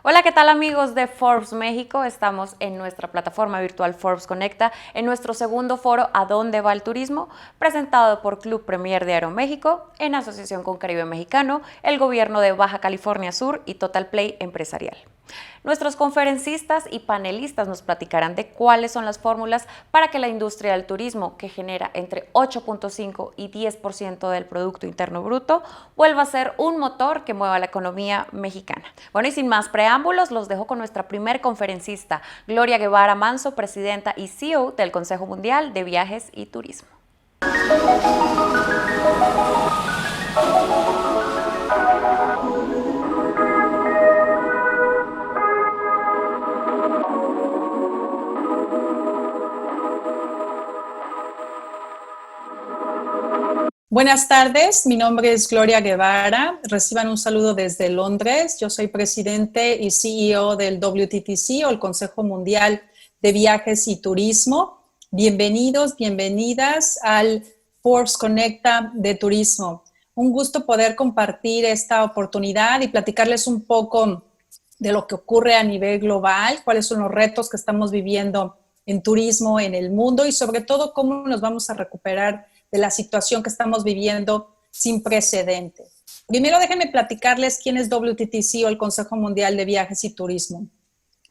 Hola, ¿qué tal amigos de Forbes México? Estamos en nuestra plataforma virtual Forbes Conecta en nuestro segundo foro ¿A dónde va el turismo? Presentado por Club Premier de Aeroméxico en asociación con Caribe Mexicano, el gobierno de Baja California Sur y Total Play Empresarial. Nuestros conferencistas y panelistas nos platicarán de cuáles son las fórmulas para que la industria del turismo, que genera entre 8.5 y 10% del Producto Interno Bruto, vuelva a ser un motor que mueva la economía mexicana. Bueno, y sin más preámbulos, los dejo con nuestra primer conferencista, Gloria Guevara Manso, presidenta y CEO del Consejo Mundial de Viajes y Turismo. Buenas tardes, mi nombre es Gloria Guevara. Reciban un saludo desde Londres. Yo soy presidente y CEO del WTTC o el Consejo Mundial de Viajes y Turismo. Bienvenidos, bienvenidas al Forbes Conecta de Turismo. Un gusto poder compartir esta oportunidad y platicarles un poco de lo que ocurre a nivel global, cuáles son los retos que estamos viviendo en turismo en el mundo y sobre todo cómo nos vamos a recuperar de la situación que estamos viviendo sin precedentes. Primero déjenme platicarles quién es WTTC o el Consejo Mundial de Viajes y Turismo.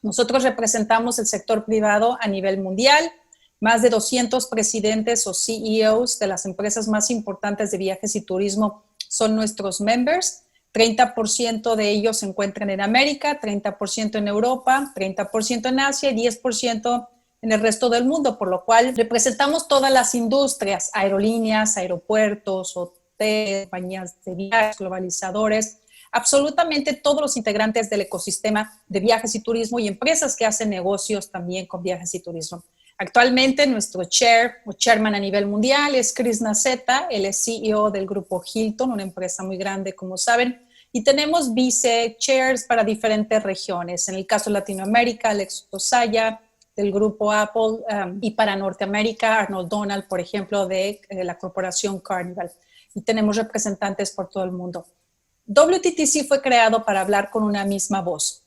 Nosotros representamos el sector privado a nivel mundial, más de 200 presidentes o CEOs de las empresas más importantes de viajes y turismo son nuestros members. 30% de ellos se encuentran en América, 30% en Europa, 30% en Asia y 10% en el resto del mundo, por lo cual representamos todas las industrias, aerolíneas, aeropuertos, hoteles, compañías de viajes, globalizadores, absolutamente todos los integrantes del ecosistema de viajes y turismo y empresas que hacen negocios también con viajes y turismo. Actualmente nuestro chair o chairman a nivel mundial es Chris Nassetta, él es CEO del grupo Hilton, una empresa muy grande como saben, y tenemos vice-chairs para diferentes regiones. En el caso de Latinoamérica, Alex Tosaya, del grupo Apple, y para Norteamérica, Arnold Donald, por ejemplo, de la corporación Carnival. Y tenemos representantes por todo el mundo. WTTC fue creado para hablar con una misma voz,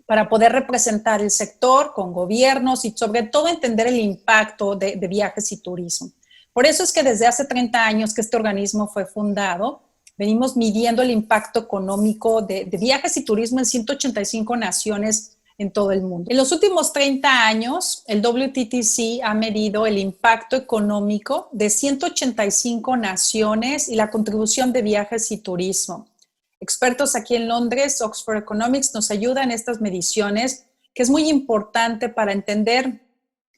para poder representar el sector con gobiernos y sobre todo entender el impacto de viajes y turismo. Por eso es que desde hace 30 años que este organismo fue fundado, venimos midiendo el impacto económico de viajes y turismo en 185 naciones en todo el mundo. En los últimos 30 años, el WTTC ha medido el impacto económico de 185 naciones y la contribución de viajes y turismo. Expertos aquí en Londres, Oxford Economics, nos ayudan en estas mediciones, que es muy importante para entender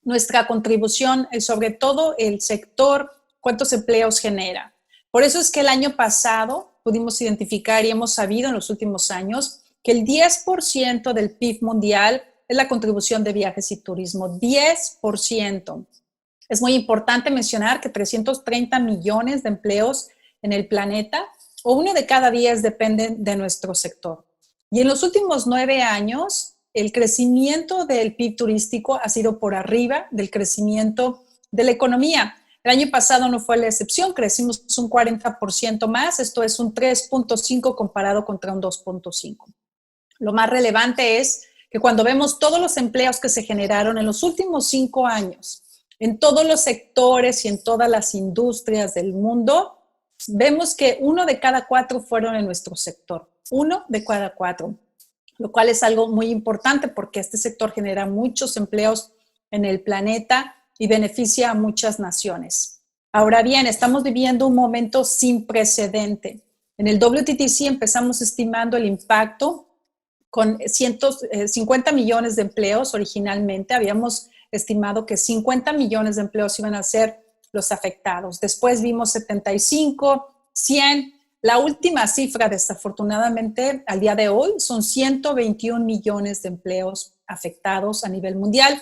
nuestra contribución y sobre todo el sector, cuántos empleos genera. Por eso es que el año pasado pudimos identificar y hemos sabido en los últimos años que el 10% del PIB mundial es la contribución de viajes y turismo, 10%. Es muy importante mencionar que 330 millones de empleos en el planeta, o 1 de cada 10 dependen de nuestro sector. Y en los últimos 9 años, el crecimiento del PIB turístico ha sido por arriba del crecimiento de la economía. El año pasado no fue la excepción, crecimos un 40% más, esto es un 3.5 comparado contra un 2.5. Lo más relevante es que cuando vemos todos los empleos que se generaron en los últimos 5 años, en todos los sectores y en todas las industrias del mundo, vemos que 1 de cada 4 fueron en nuestro sector. 1 de cada 4, lo cual es algo muy importante porque este sector genera muchos empleos en el planeta y beneficia a muchas naciones. Ahora bien, estamos viviendo un momento sin precedente. En el WTTC empezamos estimando el impacto con 50 millones de empleos originalmente. Habíamos estimado que 50 millones de empleos iban a ser los afectados. Después vimos 75, 100. La última cifra, desafortunadamente, al día de hoy, son 121 millones de empleos afectados a nivel mundial.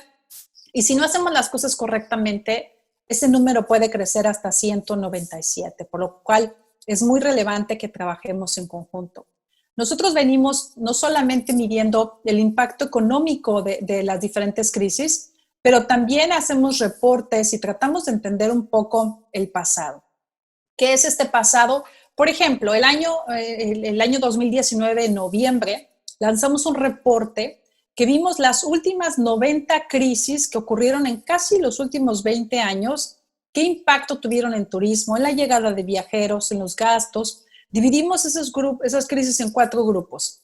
Y si no hacemos las cosas correctamente, ese número puede crecer hasta 197, por lo cual es muy relevante que trabajemos en conjunto. Nosotros venimos no solamente midiendo el impacto económico de las diferentes crisis, pero también hacemos reportes y tratamos de entender un poco el pasado. ¿Qué es este pasado? Por ejemplo, el año 2019, en noviembre, lanzamos un reporte que vimos las últimas 90 crisis que ocurrieron en casi los últimos 20 años, qué impacto tuvieron en turismo, en la llegada de viajeros, en los gastos. Dividimos esas crisis en 4 grupos.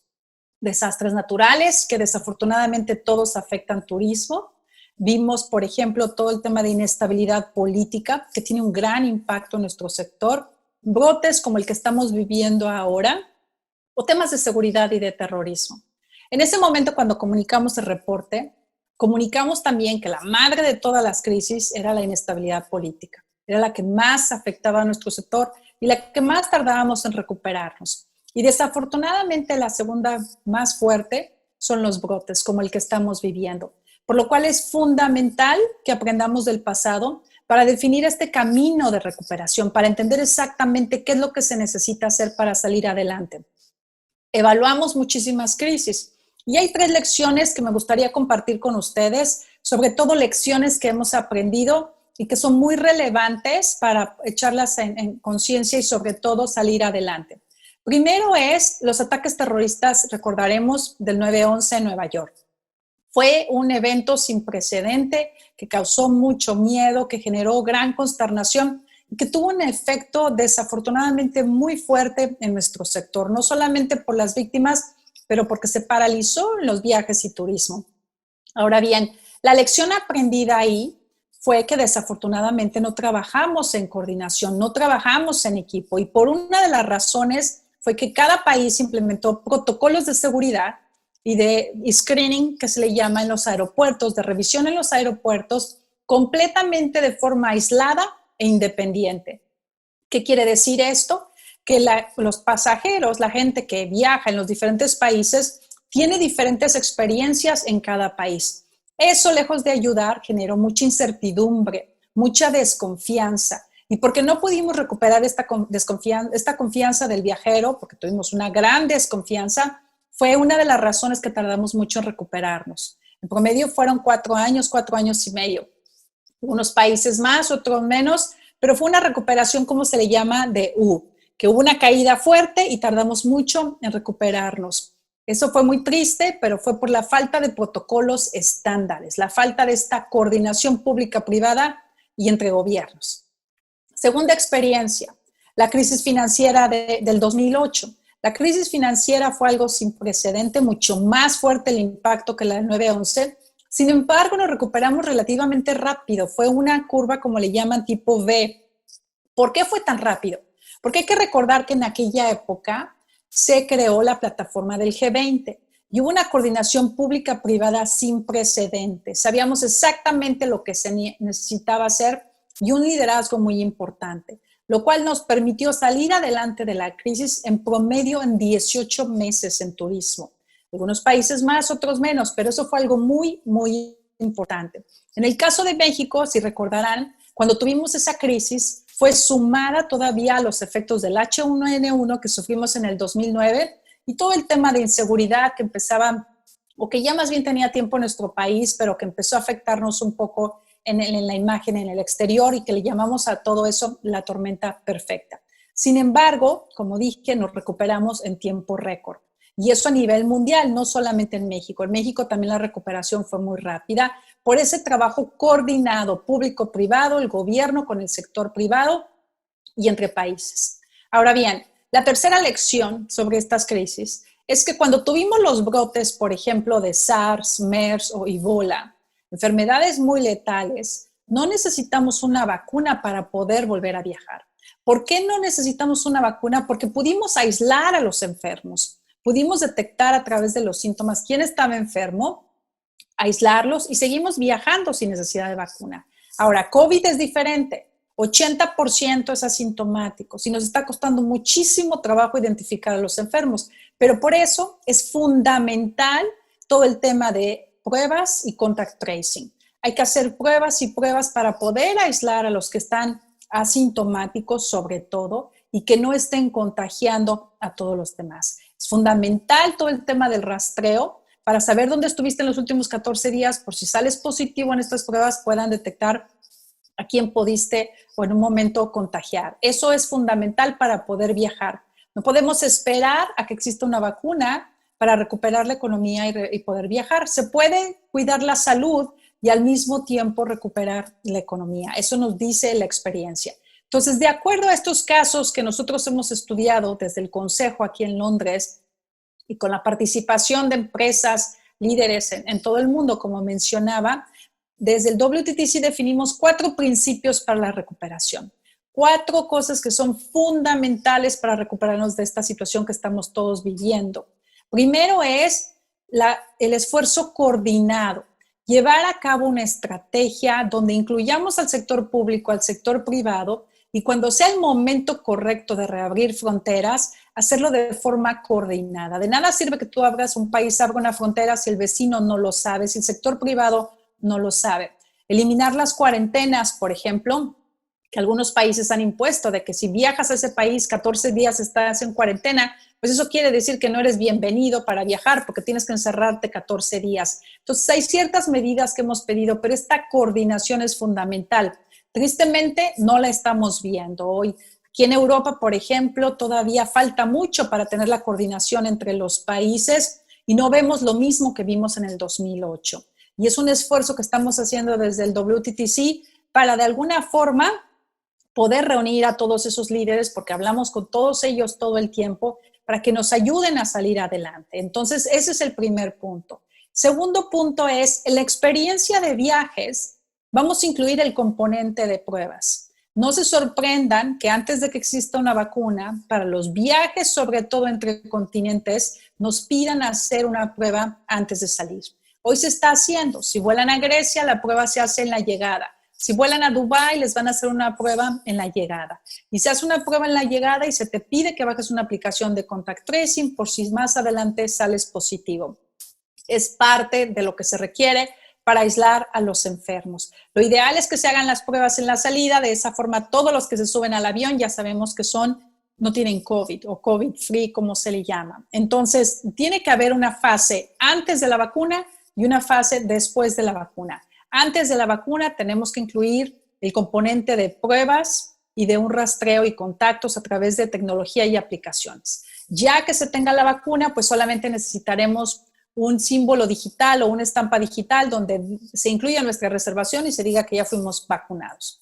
Desastres naturales, que desafortunadamente todos afectan turismo. Vimos, por ejemplo, todo el tema de inestabilidad política, que tiene un gran impacto en nuestro sector. Brotes como el que estamos viviendo ahora, o temas de seguridad y de terrorismo. En ese momento, cuando comunicamos el reporte, comunicamos también que la madre de todas las crisis era la inestabilidad política. Era la que más afectaba a nuestro sector y la que más tardábamos en recuperarnos. Y desafortunadamente la segunda más fuerte son los brotes, como el que estamos viviendo. Por lo cual es fundamental que aprendamos del pasado para definir este camino de recuperación, para entender exactamente qué es lo que se necesita hacer para salir adelante. Evaluamos muchísimas crisis y hay 3 lecciones que me gustaría compartir con ustedes, sobre todo lecciones que hemos aprendido y que son muy relevantes para echarlas en conciencia y sobre todo salir adelante. Primero es los ataques terroristas, recordaremos, del 9/11 en Nueva York. Fue un evento sin precedente que causó mucho miedo, que generó gran consternación y que tuvo un efecto desafortunadamente muy fuerte en nuestro sector, no solamente por las víctimas, pero porque se paralizó los viajes y turismo. Ahora bien, la lección aprendida ahí fue que desafortunadamente no trabajamos en coordinación, no trabajamos en equipo y por una de las razones fue que cada país implementó protocolos de seguridad y de screening, que se le llama en los aeropuertos, de revisión en los aeropuertos, completamente de forma aislada e independiente. ¿Qué quiere decir esto? Que los pasajeros, la gente que viaja en los diferentes países, tiene diferentes experiencias en cada país. Eso, lejos de ayudar, generó mucha incertidumbre, mucha desconfianza. Y porque no pudimos recuperar esta confianza del viajero, porque tuvimos una gran desconfianza, fue una de las razones que tardamos mucho en recuperarnos. En promedio fueron 4 años, 4 años y medio. Unos países más, otros menos, pero fue una recuperación, como se le llama, de U, que hubo una caída fuerte y tardamos mucho en recuperarnos. Eso fue muy triste, pero fue por la falta de protocolos estándares, la falta de esta coordinación pública-privada y entre gobiernos. Segunda experiencia, la crisis financiera del 2008. La crisis financiera fue algo sin precedente, mucho más fuerte el impacto que la del 9/11. Sin embargo, nos recuperamos relativamente rápido. Fue una curva, como le llaman, tipo V. ¿Por qué fue tan rápido? Porque hay que recordar que en aquella época se creó la plataforma del G20 y hubo una coordinación pública-privada sin precedentes. Sabíamos exactamente lo que se necesitaba hacer y un liderazgo muy importante, lo cual nos permitió salir adelante de la crisis en promedio en 18 meses en turismo. Algunos países más, otros menos, pero eso fue algo muy, muy importante. En el caso de México, si recordarán, cuando tuvimos esa crisis, fue sumada todavía a los efectos del H1N1 que sufrimos en el 2009 y todo el tema de inseguridad que empezaba, o que ya más bien tenía tiempo en nuestro país, pero que empezó a afectarnos un poco en la imagen, en el exterior, y que le llamamos a todo eso la tormenta perfecta. Sin embargo, como dije, nos recuperamos en tiempo récord. Y eso a nivel mundial, no solamente en México. En México también la recuperación fue muy rápida por ese trabajo coordinado público-privado, el gobierno con el sector privado y entre países. Ahora bien, la tercera lección sobre estas crisis es que cuando tuvimos los brotes, por ejemplo, de SARS, MERS o Ebola, enfermedades muy letales, no necesitamos una vacuna para poder volver a viajar. ¿Por qué no necesitamos una vacuna? Porque pudimos aislar a los enfermos. Pudimos detectar a través de los síntomas quién estaba enfermo, aislarlos y seguimos viajando sin necesidad de vacuna. Ahora, COVID es diferente. 80% es asintomático. Y nos está costando muchísimo trabajo identificar a los enfermos. Pero por eso es fundamental todo el tema de pruebas y contact tracing. Hay que hacer pruebas y pruebas para poder aislar a los que están asintomáticos, sobre todo, y que no estén contagiando a todos los demás. Es fundamental todo el tema del rastreo para saber dónde estuviste en los últimos 14 días, por si sales positivo en estas pruebas puedan detectar a quién pudiste o en un momento contagiar. Eso es fundamental para poder viajar. No podemos esperar a que exista una vacuna para recuperar la economía y poder viajar. Se puede cuidar la salud y al mismo tiempo recuperar la economía. Eso nos dice la experiencia. Entonces, de acuerdo a estos casos que nosotros hemos estudiado desde el Consejo aquí en Londres y con la participación de empresas líderes en todo el mundo, como mencionaba, desde el WTTC definimos 4 principios para la recuperación. 4 cosas que son fundamentales para recuperarnos de esta situación que estamos todos viviendo. Primero es el esfuerzo coordinado. Llevar a cabo una estrategia donde incluyamos al sector público, al sector privado, y cuando sea el momento correcto de reabrir fronteras, hacerlo de forma coordinada. De nada sirve que tú abras un país, abra una frontera si el vecino no lo sabe, si el sector privado no lo sabe. Eliminar las cuarentenas, por ejemplo, que algunos países han impuesto, de que si viajas a ese país 14 días estás en cuarentena, pues eso quiere decir que no eres bienvenido para viajar porque tienes que encerrarte 14 días. Entonces hay ciertas medidas que hemos pedido, pero esta coordinación es fundamental. Tristemente no la estamos viendo hoy. Aquí en Europa, por ejemplo, todavía falta mucho para tener la coordinación entre los países y no vemos lo mismo que vimos en el 2008. Y es un esfuerzo que estamos haciendo desde el WTTC para de alguna forma poder reunir a todos esos líderes, porque hablamos con todos ellos todo el tiempo, para que nos ayuden a salir adelante. Entonces, ese es el primer punto. Segundo punto es, en la experiencia de viajes, vamos a incluir el componente de pruebas. No se sorprendan que antes de que exista una vacuna, para los viajes, sobre todo entre continentes, nos pidan hacer una prueba antes de salir. Hoy se está haciendo. Si vuelan a Grecia, la prueba se hace en la llegada. Si vuelan a Dubái, les van a hacer una prueba en la llegada. Y se hace una prueba en la llegada y se te pide que bajes una aplicación de contact tracing por si más adelante sales positivo. Es parte de lo que se requiere para aislar a los enfermos. Lo ideal es que se hagan las pruebas en la salida. De esa forma, todos los que se suben al avión ya sabemos que no tienen COVID o COVID-free, como se le llama. Entonces, tiene que haber una fase antes de la vacuna y una fase después de la vacuna. Antes de la vacuna tenemos que incluir el componente de pruebas y de un rastreo y contactos a través de tecnología y aplicaciones. Ya que se tenga la vacuna, pues solamente necesitaremos un símbolo digital o una estampa digital donde se incluya nuestra reservación y se diga que ya fuimos vacunados.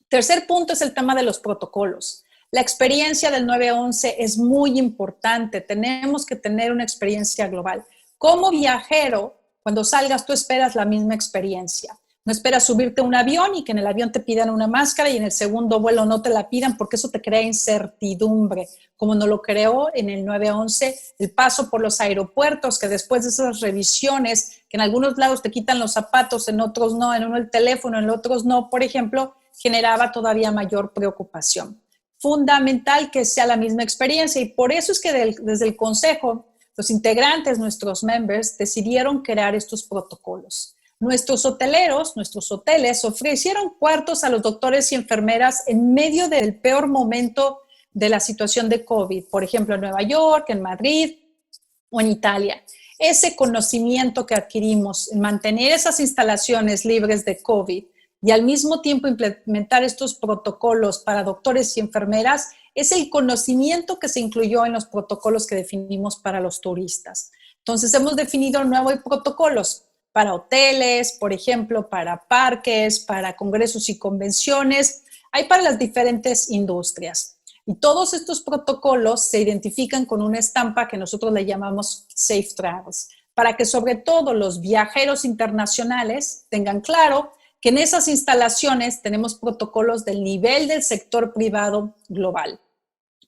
Tercer punto es el tema de los protocolos. La experiencia del 911 es muy importante. Tenemos que tener una experiencia global. Como viajero, cuando salgas, tú esperas la misma experiencia. No esperas subirte a un avión y que en el avión te pidan una máscara y en el segundo vuelo no te la pidan porque eso te crea incertidumbre, como nos lo creó en el 911 el paso por los aeropuertos, que después de esas revisiones, que en algunos lados te quitan los zapatos, en otros no, en uno el teléfono, en otros no, por ejemplo, generaba todavía mayor preocupación. Fundamental que sea la misma experiencia y por eso es que desde el Consejo, los integrantes, nuestros members, decidieron crear estos protocolos. Nuestros hoteleros, nuestros hoteles ofrecieron cuartos a los doctores y enfermeras en medio del peor momento de la situación de COVID, por ejemplo, en Nueva York, en Madrid o en Italia. Ese conocimiento que adquirimos en mantener esas instalaciones libres de COVID y al mismo tiempo implementar estos protocolos para doctores y enfermeras es el conocimiento que se incluyó en los protocolos que definimos para los turistas. Entonces, hemos definido nuevos protocolos para hoteles, por ejemplo, para parques, para congresos y convenciones. Hay para las diferentes industrias. Y todos estos protocolos se identifican con una estampa que nosotros le llamamos Safe Travels, para que sobre todo los viajeros internacionales tengan claro que en esas instalaciones tenemos protocolos del nivel del sector privado global.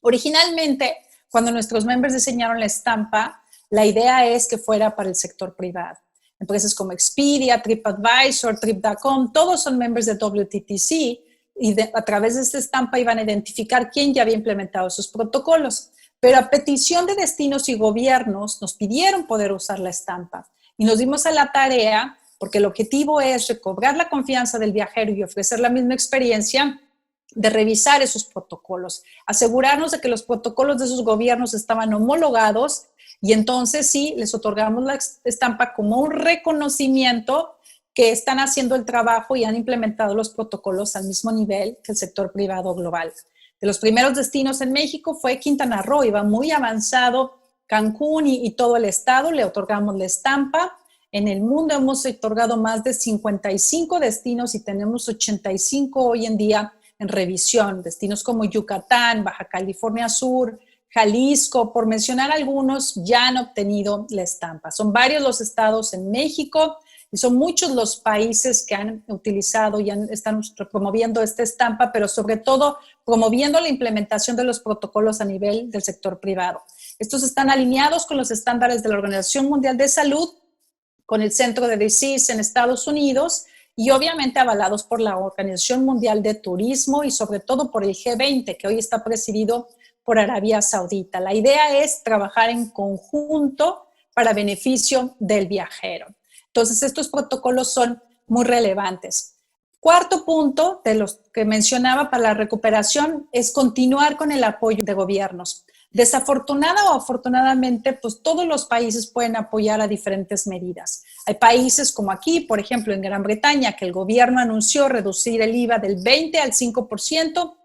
Originalmente, cuando nuestros members diseñaron la estampa, la idea es que fuera para el sector privado. Empresas como Expedia, TripAdvisor, Trip.com, todos son members de WTTC y a través de esta estampa iban a identificar quién ya había implementado esos protocolos. Pero a petición de destinos y gobiernos nos pidieron poder usar la estampa y nos dimos a la tarea, porque el objetivo es recobrar la confianza del viajero y ofrecer la misma experiencia, de revisar esos protocolos, asegurarnos de que los protocolos de esos gobiernos estaban homologados y entonces sí, les otorgamos la estampa como un reconocimiento que están haciendo el trabajo y han implementado los protocolos al mismo nivel que el sector privado global. De los primeros destinos en México fue Quintana Roo, iba muy avanzado Cancún y todo el estado le otorgamos la estampa. En el mundo hemos otorgado más de 55 destinos y tenemos 85 hoy en día en revisión. Destinos como Yucatán, Baja California Sur, Jalisco, por mencionar algunos, ya han obtenido la estampa. Son varios los estados en México y son muchos los países que han utilizado y están promoviendo esta estampa, pero sobre todo promoviendo la implementación de los protocolos a nivel del sector privado. Estos están alineados con los estándares de la Organización Mundial de Salud, con el Centro de Disease en Estados Unidos y obviamente avalados por la Organización Mundial de Turismo y sobre todo por el G20, que hoy está presidido por Arabia Saudita. La idea es trabajar en conjunto para beneficio del viajero. Entonces, estos protocolos son muy relevantes. Cuarto punto de los que mencionaba para la recuperación es continuar con el apoyo de gobiernos. Desafortunada o afortunadamente, pues todos los países pueden apoyar a diferentes medidas. Hay países como aquí, por ejemplo, en Gran Bretaña, que el gobierno anunció reducir el IVA del 20 al 5%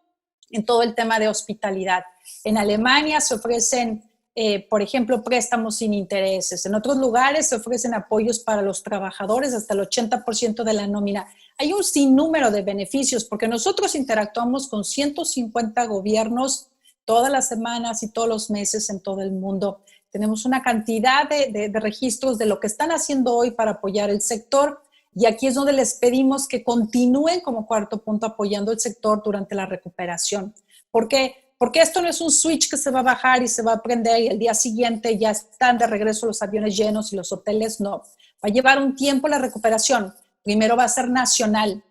en todo el tema de hospitalidad. En Alemania se ofrecen, por ejemplo, préstamos sin intereses. En otros lugares se ofrecen apoyos para los trabajadores hasta el 80% de la nómina. Hay un sinnúmero de beneficios porque nosotros interactuamos con 150 gobiernos todas las semanas y todos los meses en todo el mundo. Tenemos una cantidad de registros de lo que están haciendo hoy para apoyar el sector y aquí es donde les pedimos que continúen como cuarto punto apoyando el sector durante la recuperación. ¿Por qué? Porque esto no es un switch que se va a bajar y se va a prender y el día siguiente ya están de regreso los aviones llenos y los hoteles, no. Va a llevar un tiempo la recuperación. Primero va a ser nacional,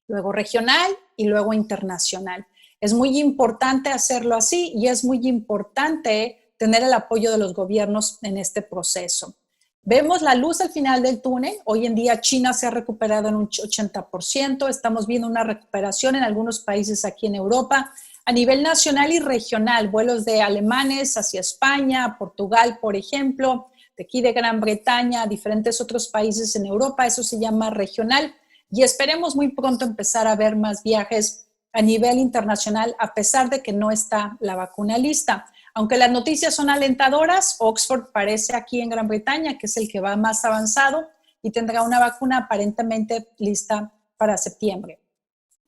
luego regional y luego internacional. Es muy importante hacerlo así y es muy importante tener el apoyo de los gobiernos en este proceso. Vemos la luz al final del túnel. Hoy en día China se ha recuperado en un 80%. Estamos viendo una recuperación en algunos países aquí en Europa. A nivel nacional y regional, vuelos de alemanes hacia España, Portugal, por ejemplo, de aquí de Gran Bretaña, diferentes otros países en Europa, eso se llama regional. Y esperemos muy pronto empezar a ver más viajes a nivel internacional, a pesar de que no está la vacuna lista. Aunque las noticias son alentadoras, Oxford parece aquí en Gran Bretaña que es el que va más avanzado y tendrá una vacuna aparentemente lista para septiembre.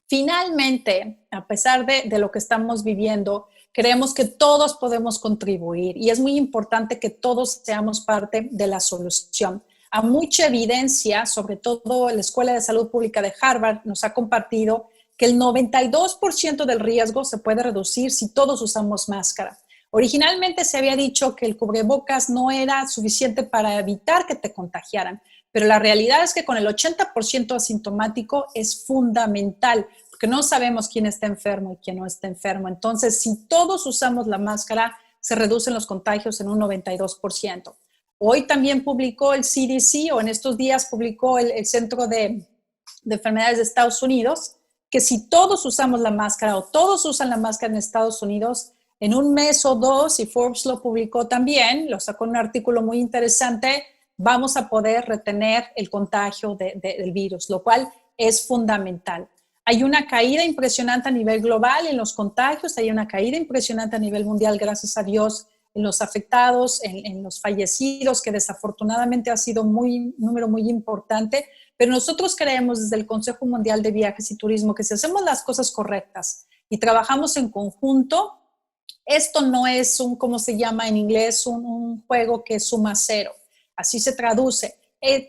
Finalmente, a pesar de lo que estamos viviendo, creemos que todos podemos contribuir y es muy importante que todos seamos parte de la solución. Hay mucha evidencia, sobre todo la Escuela de Salud Pública de Harvard nos ha compartido que el 92% del riesgo se puede reducir si todos usamos máscara. Originalmente se había dicho que el cubrebocas no era suficiente para evitar que te contagiaran, pero la realidad es que con el 80% asintomático es fundamental, porque no sabemos quién está enfermo y quién no está enfermo. Entonces, si todos usamos la máscara, se reducen los contagios en un 92%. Hoy también publicó el CDC, o en estos días publicó el Centro de Enfermedades de Estados Unidos, que si todos usamos la máscara o todos usan la máscara en Estados Unidos, en un mes o dos, y Forbes lo publicó también, lo sacó en un artículo muy interesante, vamos a poder retener el contagio del virus, lo cual es fundamental. Hay una caída impresionante a nivel global en los contagios, hay una caída impresionante a nivel mundial, gracias a Dios, en los afectados, en los fallecidos, que desafortunadamente ha sido un número muy importante, pero nosotros creemos desde el Consejo Mundial de Viajes y Turismo que si hacemos las cosas correctas y trabajamos en conjunto, esto no es ¿cómo se llama en inglés? Un juego que suma cero. Así se traduce.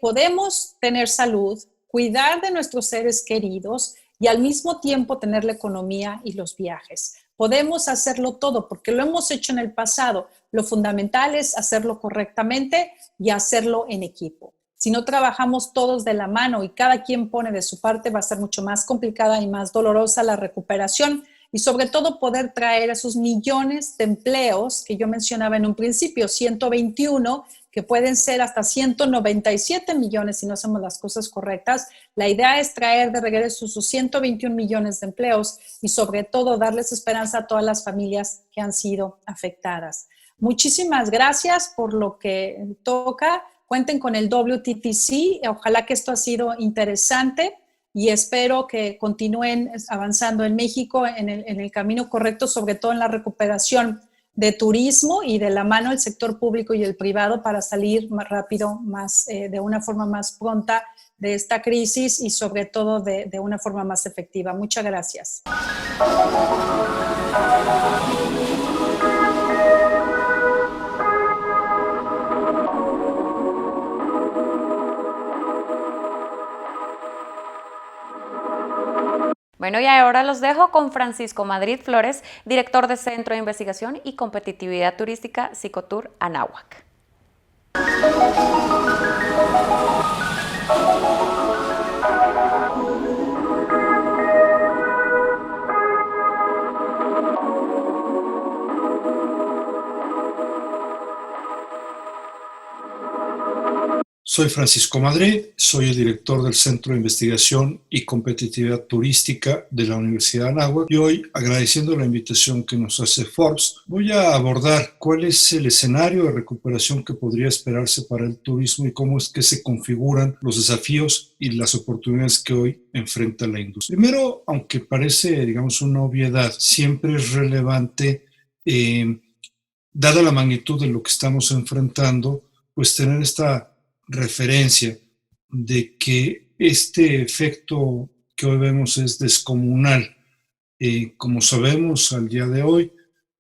Podemos tener salud, cuidar de nuestros seres queridos y al mismo tiempo tener la economía y los viajes. Podemos hacerlo todo porque lo hemos hecho en el pasado. Lo fundamental es hacerlo correctamente y hacerlo en equipo. Si no trabajamos todos de la mano y cada quien pone de su parte, va a ser mucho más complicada y más dolorosa la recuperación y sobre todo poder traer esos millones de empleos que yo mencionaba en un principio, 121, que pueden ser hasta 197 millones si no hacemos las cosas correctas. La idea es traer de regreso sus 121 millones de empleos y sobre todo darles esperanza a todas las familias que han sido afectadas. Muchísimas gracias por lo que toca. Cuenten con el WTTC. Ojalá que esto ha sido interesante y espero que continúen avanzando en México en el camino correcto, sobre todo en la recuperación. de turismo y de la mano el sector público y el privado para salir más rápido, de una forma más pronta de esta crisis y sobre todo de una forma más efectiva. Muchas gracias. Bueno, y ahora los dejo con Francisco Madrid Flores, director de Centro de Investigación y Competitividad Turística Cicotur Anáhuac. Soy Francisco Madrid, soy el director del Centro de Investigación y Competitividad Turística de la Universidad de Anáhuac y hoy, agradeciendo la invitación que nos hace Forbes, voy a abordar cuál es el escenario de recuperación que podría esperarse para el turismo y cómo es que se configuran los desafíos y las oportunidades que hoy enfrenta la industria. Primero, aunque parece, digamos, una obviedad, siempre es relevante, dada la magnitud de lo que estamos enfrentando, pues tener esta referencia de que este efecto que hoy vemos es descomunal. Como sabemos al día de hoy,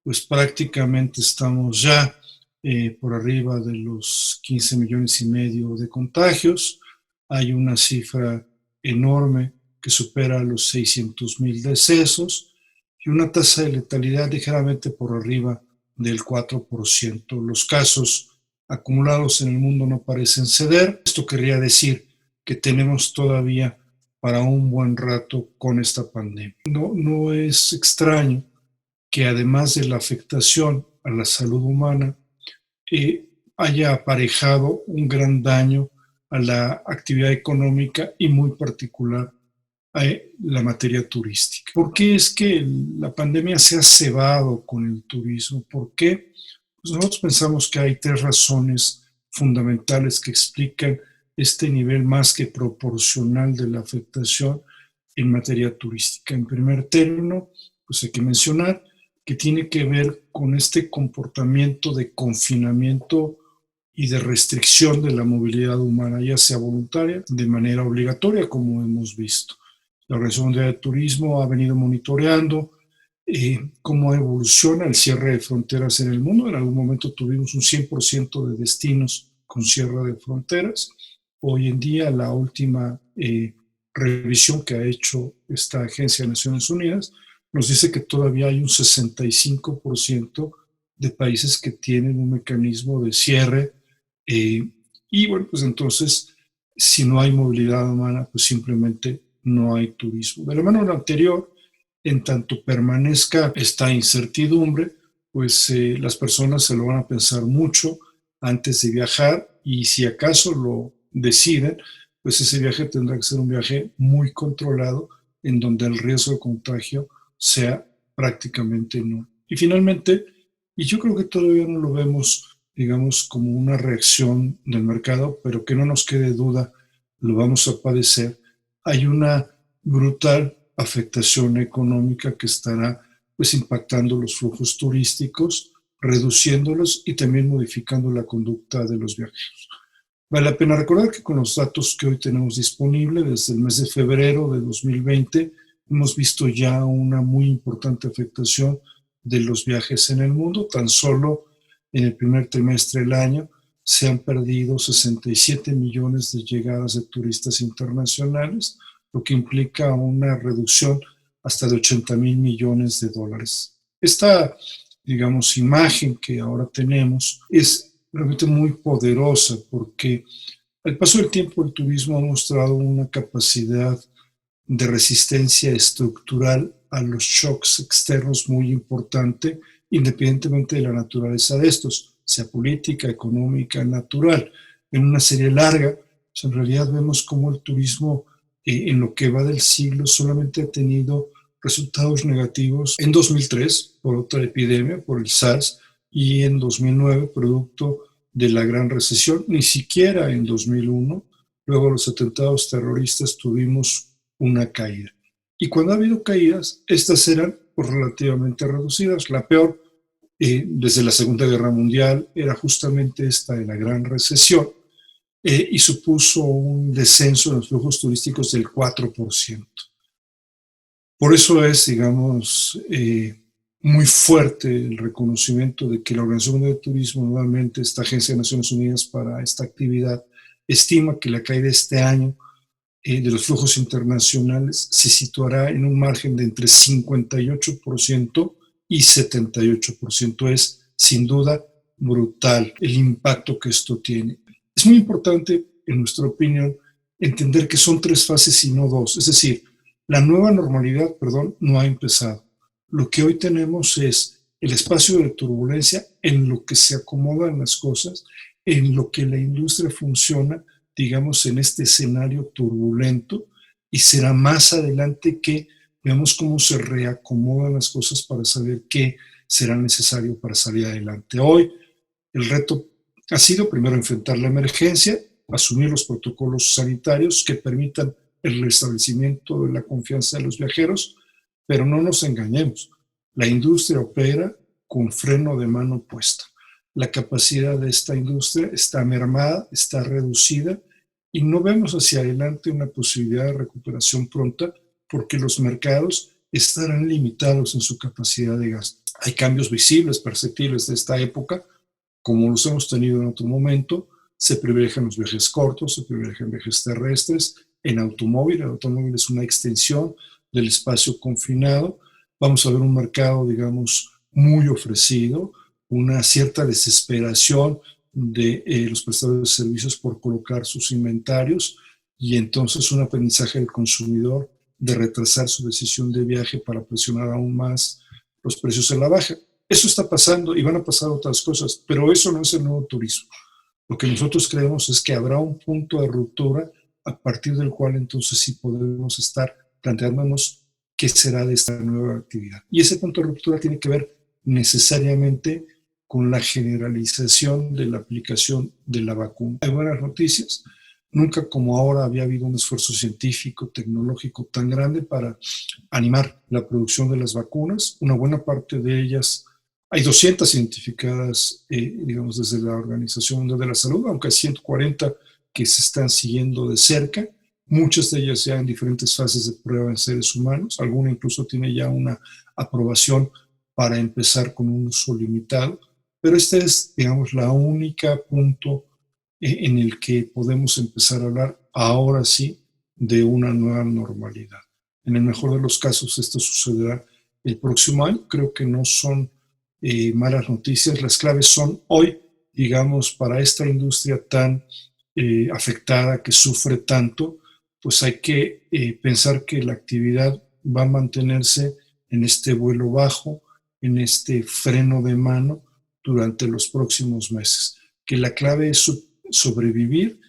pues prácticamente estamos ya por arriba de los 15 millones y medio de contagios. Hay una cifra enorme que supera los 600,000 decesos y una tasa de letalidad ligeramente por arriba del 4%. Los casos acumulados en el mundo no parecen ceder. Esto querría decir que tenemos todavía para un buen rato con esta pandemia. No es extraño que además de la afectación a la salud humana, haya aparejado un gran daño a la actividad económica y muy particular a la materia turística. ¿Por qué es que la pandemia se ha cebado con el turismo? ¿Por qué? Pues nosotros pensamos que hay tres razones fundamentales que explican este nivel más que proporcional de la afectación en materia turística. En primer término, pues hay que mencionar que tiene que ver con este comportamiento de confinamiento y de restricción de la movilidad humana, ya sea voluntaria, de manera obligatoria, como hemos visto. La Organización Mundial de Turismo ha venido monitoreando cómo evoluciona el cierre de fronteras en el mundo. En algún momento tuvimos un 100% de destinos con cierre de fronteras. Hoy en día, la última revisión que ha hecho esta agencia de Naciones Unidas nos dice que todavía hay un 65% de países que tienen un mecanismo de cierre. Y bueno, pues entonces, si no hay movilidad humana, pues simplemente no hay turismo. De la mano anterior, en tanto permanezca esta incertidumbre, pues las personas se lo van a pensar mucho antes de viajar y si acaso lo deciden, pues ese viaje tendrá que ser un viaje muy controlado en donde el riesgo de contagio sea prácticamente nulo. Y finalmente, y yo creo que todavía no lo vemos, digamos, como una reacción del mercado, pero que no nos quede duda, lo vamos a padecer, hay una brutal afectación económica que estará pues impactando los flujos turísticos, reduciéndolos y también modificando la conducta de los viajeros. Vale la pena recordar que con los datos que hoy tenemos disponibles desde el mes de febrero de 2020 hemos visto ya una muy importante afectación de los viajes en el mundo. Tan solo en el primer trimestre del año se han perdido 67 millones de llegadas de turistas internacionales, lo que implica una reducción hasta de 80,000 millones de dólares. Esta, digamos, imagen que ahora tenemos es realmente muy poderosa porque al paso del tiempo el turismo ha mostrado una capacidad de resistencia estructural a los shocks externos muy importante, independientemente de la naturaleza de estos, sea política, económica, natural. En una serie larga, pues en realidad vemos cómo el turismo en lo que va del siglo solamente ha tenido resultados negativos en 2003 por otra epidemia, por el SARS, y en 2009 producto de la gran recesión, ni siquiera en 2001, luego de los atentados terroristas tuvimos una caída. Y cuando ha habido caídas, estas eran pues, relativamente reducidas. La peor desde la Segunda Guerra Mundial, era justamente esta de la gran recesión, y supuso un descenso en los flujos turísticos del 4%. Por eso es, digamos, muy fuerte el reconocimiento de que la Organización Mundial de Turismo, nuevamente esta Agencia de Naciones Unidas para esta actividad, estima que la caída este año de los flujos internacionales se situará en un margen de entre 58% y 78%. Es, sin duda, brutal el impacto que esto tiene. Es muy importante, en nuestra opinión, entender que son 3 fases y no 2. Es decir, la nueva normalidad, no ha empezado. Lo que hoy tenemos es el espacio de turbulencia en lo que se acomodan las cosas, en lo que la industria funciona, digamos, en este escenario turbulento, y será más adelante que veamos cómo se reacomodan las cosas para saber qué será necesario para salir adelante. Hoy el reto ha sido primero enfrentar la emergencia, asumir los protocolos sanitarios que permitan el restablecimiento de la confianza de los viajeros, pero no nos engañemos, la industria opera con freno de mano puesto. La capacidad de esta industria está mermada, está reducida, y no vemos hacia adelante una posibilidad de recuperación pronta porque los mercados estarán limitados en su capacidad de gasto. Hay cambios visibles, perceptibles de esta época, como los hemos tenido en otro momento. Se privilegian los viajes cortos, se privilegian viajes terrestres. En automóvil, el automóvil es una extensión del espacio confinado. Vamos a ver un mercado, digamos, muy ofrecido, una cierta desesperación de los prestadores de servicios por colocar sus inventarios, y entonces un aprendizaje del consumidor de retrasar su decisión de viaje para presionar aún más los precios a la baja. Eso está pasando y van a pasar otras cosas, pero eso no es el nuevo turismo. Lo que nosotros creemos es que habrá un punto de ruptura a partir del cual entonces sí podemos estar planteándonos qué será de esta nueva actividad. Y ese punto de ruptura tiene que ver necesariamente con la generalización de la aplicación de la vacuna. Hay buenas noticias. Nunca como ahora había habido un esfuerzo científico, tecnológico tan grande para animar la producción de las vacunas. Una buena parte de ellas, hay 200 identificadas, digamos, desde la Organización Mundial de la Salud, aunque hay 140 que se están siguiendo de cerca. Muchas de ellas ya en diferentes fases de prueba en seres humanos. Alguna incluso tiene ya una aprobación para empezar con un uso limitado. Pero este es, digamos, la única punto en el que podemos empezar a hablar ahora sí de una nueva normalidad. En el mejor de los casos esto sucederá el próximo año. Creo que no son malas noticias. Las claves son hoy, digamos, para esta industria tan afectada, que sufre tanto, pues hay que pensar que la actividad va a mantenerse en este vuelo bajo, en este freno de mano durante los próximos meses. Que la clave es sobrevivir,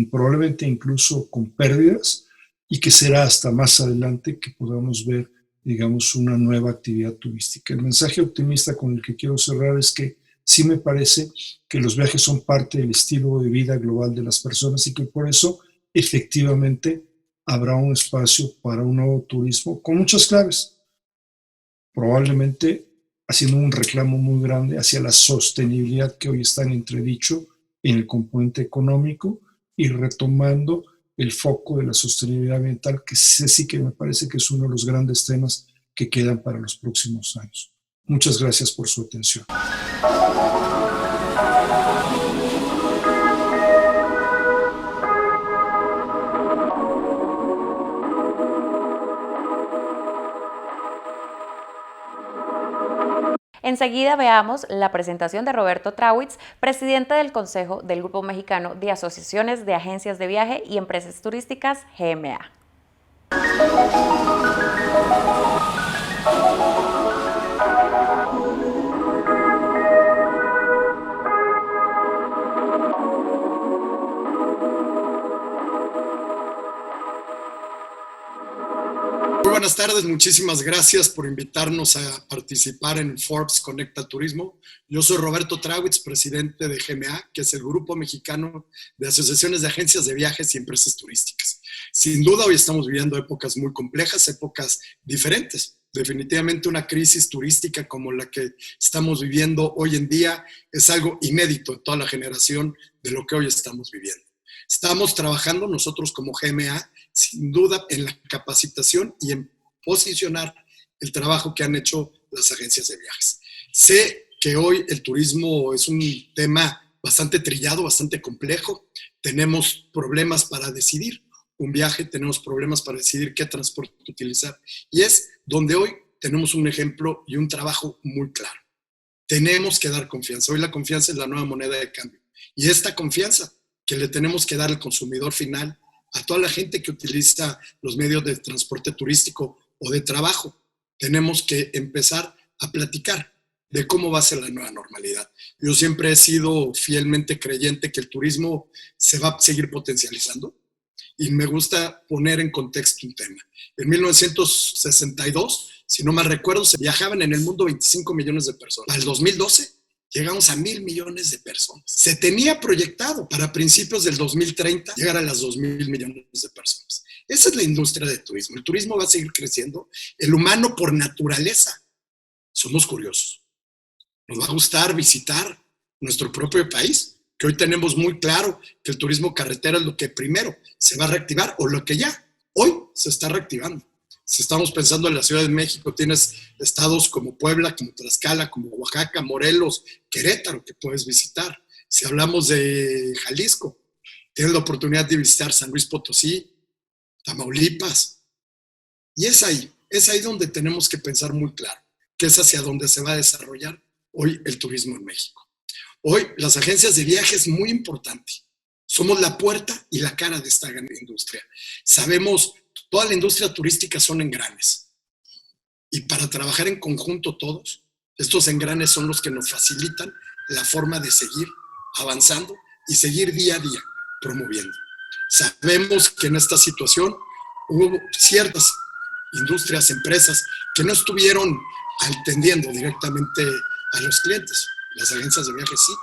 probablemente incluso con pérdidas, y que será hasta más adelante que podamos ver, digamos, una nueva actividad turística. El mensaje optimista con el que quiero cerrar es que sí me parece que los viajes son parte del estilo de vida global de las personas y que por eso efectivamente habrá un espacio para un nuevo turismo con muchas claves, probablemente haciendo un reclamo muy grande hacia la sostenibilidad que hoy está en entredicho en el componente económico, y retomando el foco de la sostenibilidad ambiental, que sí que me parece que es uno de los grandes temas que quedan para los próximos años. Muchas gracias por su atención. Enseguida veamos la presentación de Roberto Trawitz, presidente del Consejo del Grupo Mexicano de Asociaciones de Agencias de Viaje y Empresas Turísticas, GMA. Muy buenas tardes, muchísimas gracias por invitarnos a participar en Forbes Conecta Turismo. Yo soy Roberto Trawitz, presidente de GMA, que es el Grupo Mexicano de Asociaciones de Agencias de Viajes y Empresas Turísticas. Sin duda, hoy estamos viviendo épocas muy complejas, épocas diferentes. Definitivamente una crisis turística como la que estamos viviendo hoy en día es algo inédito en toda la generación de lo que hoy estamos viviendo. Estamos trabajando nosotros como GMA, sin duda, en la capacitación y en posicionar el trabajo que han hecho las agencias de viajes. Sé que hoy el turismo es un tema bastante trillado, bastante complejo. Tenemos problemas para decidir un viaje, tenemos problemas para decidir qué transporte utilizar. Y es donde hoy tenemos un ejemplo y un trabajo muy claro. Tenemos que dar confianza. Hoy la confianza es la nueva moneda de cambio. Y esta confianza que le tenemos que dar al consumidor final, a toda la gente que utiliza los medios de transporte turístico o de trabajo, tenemos que empezar a platicar de cómo va a ser la nueva normalidad. Yo siempre he sido fielmente creyente que el turismo se va a seguir potencializando y me gusta poner en contexto un tema. En 1962, si no mal recuerdo, se viajaban en el mundo 25 millones de personas. Al 2012 llegamos a 1,000 millones de personas. Se tenía proyectado para principios del 2030 llegar a las 2,000 millones de personas. Esa es la industria del turismo. El turismo va a seguir creciendo. El humano por naturaleza somos curiosos. Nos va a gustar visitar nuestro propio país, que hoy tenemos muy claro que el turismo carretera es lo que primero se va a reactivar o lo que ya hoy se está reactivando. Si estamos pensando en la Ciudad de México, tienes estados como Puebla, como Tlaxcala, como Oaxaca, Morelos, Querétaro, que puedes visitar. Si hablamos de Jalisco, tienes la oportunidad de visitar San Luis Potosí, Tamaulipas. Y es ahí donde tenemos que pensar muy claro, que es hacia donde se va a desarrollar hoy el turismo en México. Hoy las agencias de viaje es muy importante. Somos la puerta y la cara de esta gran industria. Sabemos, toda la industria turística son engranes. Y para trabajar en conjunto todos, estos engranes son los que nos facilitan la forma de seguir avanzando y seguir día a día promoviendo. Sabemos que en esta situación hubo ciertas industrias, empresas que no estuvieron atendiendo directamente a los clientes. Las agencias de viajes sí,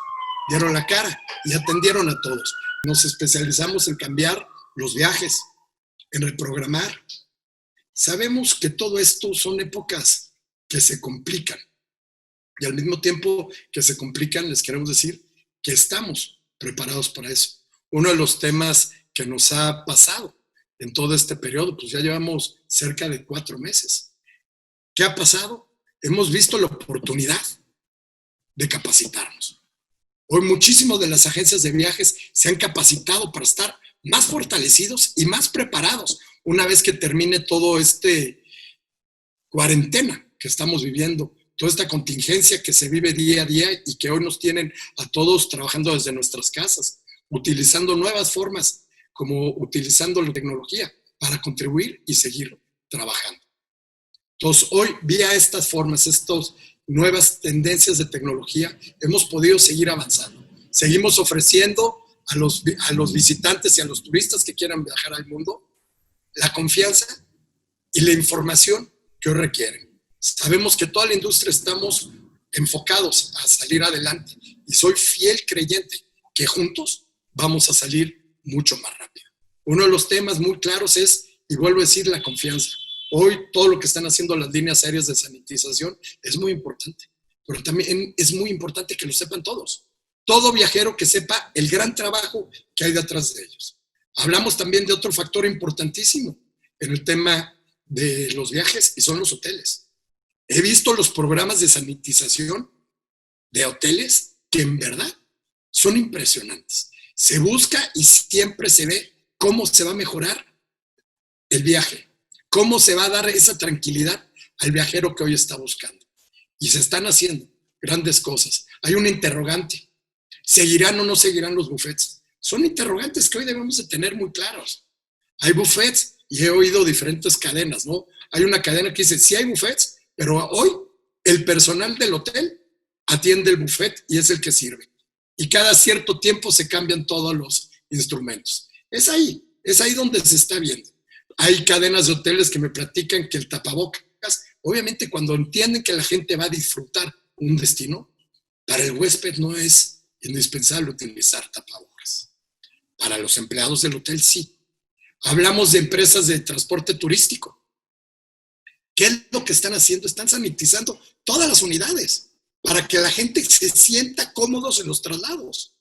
dieron la cara y atendieron a todos. Nos especializamos en cambiar los viajes, en reprogramar. Sabemos que todo esto son épocas que se complican y al mismo tiempo que se complican, les queremos decir que estamos preparados para eso. Uno de los temas que nos ha pasado en todo este periodo, pues ya llevamos cerca de 4 meses. ¿Qué ha pasado? Hemos visto la oportunidad de capacitarnos. Hoy muchísimas de las agencias de viajes se han capacitado para estar más fortalecidos y más preparados una vez que termine todo este cuarentena que estamos viviendo, toda esta contingencia que se vive día a día y que hoy nos tienen a todos trabajando desde nuestras casas, utilizando nuevas formas, como utilizando la tecnología para contribuir y seguir trabajando. Entonces, hoy, vía estas formas, estas nuevas tendencias de tecnología, hemos podido seguir avanzando. Seguimos ofreciendo a los visitantes y a los turistas que quieran viajar al mundo la confianza y la información que hoy requieren. Sabemos que toda la industria estamos enfocados a salir adelante y soy fiel creyente que juntos vamos a salir mucho más rápido. Uno de los temas muy claros es, y vuelvo a decir, la confianza. Hoy todo lo que están haciendo las líneas aéreas de sanitización es muy importante, pero también es muy importante que lo sepan todos. Todo viajero que sepa el gran trabajo que hay detrás de ellos. Hablamos también de otro factor importantísimo en el tema de los viajes y son los hoteles. He visto los programas de sanitización de hoteles que en verdad son impresionantes. Se busca y siempre se ve cómo se va a mejorar el viaje, cómo se va a dar esa tranquilidad al viajero que hoy está buscando. Y se están haciendo grandes cosas. Hay una interrogante. ¿Seguirán o no seguirán los buffets? Son interrogantes que hoy debemos de tener muy claros. Hay buffets y he oído diferentes cadenas, ¿no? Hay una cadena que dice, sí hay buffets, pero hoy el personal del hotel atiende el buffet y es el que sirve. Y cada cierto tiempo se cambian todos los instrumentos. Es ahí donde se está viendo. Hay cadenas de hoteles que me platican que el tapabocas, obviamente cuando entienden que la gente va a disfrutar un destino, para el huésped no es indispensable utilizar tapabocas. Para los empleados del hotel sí. Hablamos de empresas de transporte turístico. ¿Qué es lo que están haciendo? Están sanitizando todas las unidades para que la gente se sienta cómodos en los traslados.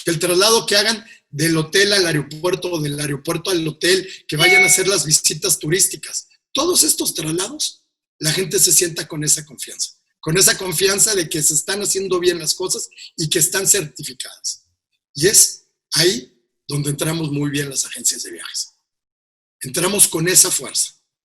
El traslado que hagan del hotel al aeropuerto o del aeropuerto al hotel, que vayan a hacer las visitas turísticas. Todos estos traslados, la gente se sienta con esa confianza de que se están haciendo bien las cosas y que están certificadas. Y es ahí donde entramos muy bien las agencias de viajes. Entramos con esa fuerza.